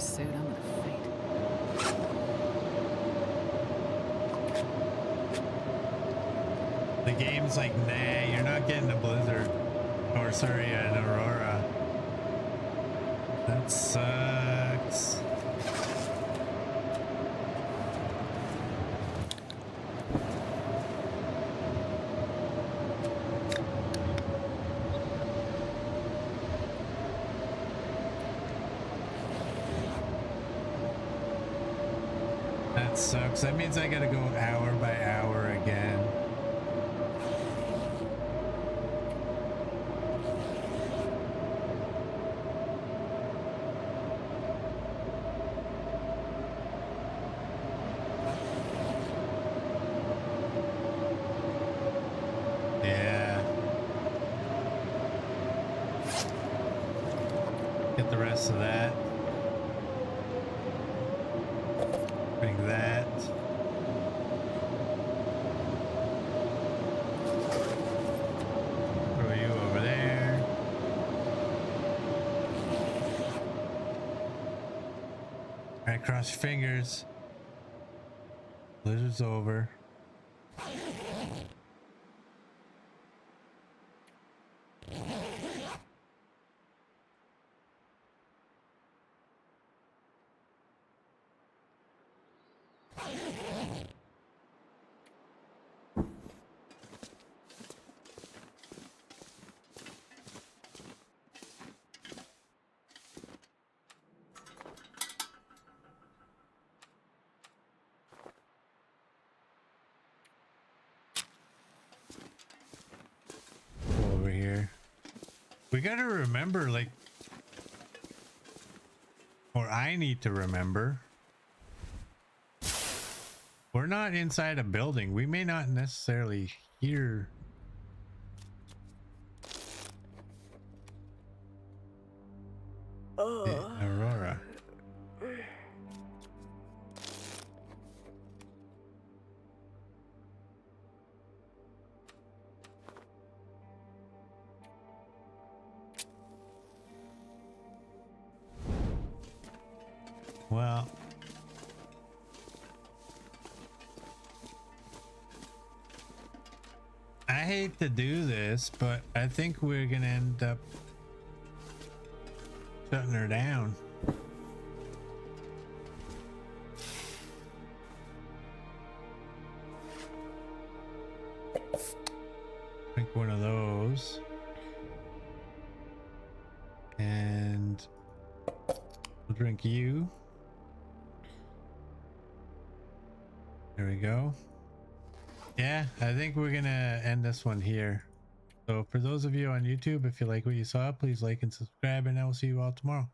Suit, I'm gonna faint.
The game's like, nah, you're not getting a blizzard. Or sorry, an aurora. That sucks. Sucks. That means I gotta go hour by hour again. Yeah. Get the rest of that. Bring that. Throw you over there. All right, cross your fingers. Blizzard's over. We gotta remember, like, or I need to remember, we're not inside a building. We may not necessarily hear the aurora. Well, I hate to do this, but I think we're gonna end up shutting her down. Drink one of those. And we'll drink you. There we go. Yeah, I think we're gonna end this one here. So for those of you on YouTube, if you like what you saw, please like and subscribe, and I will see you all tomorrow.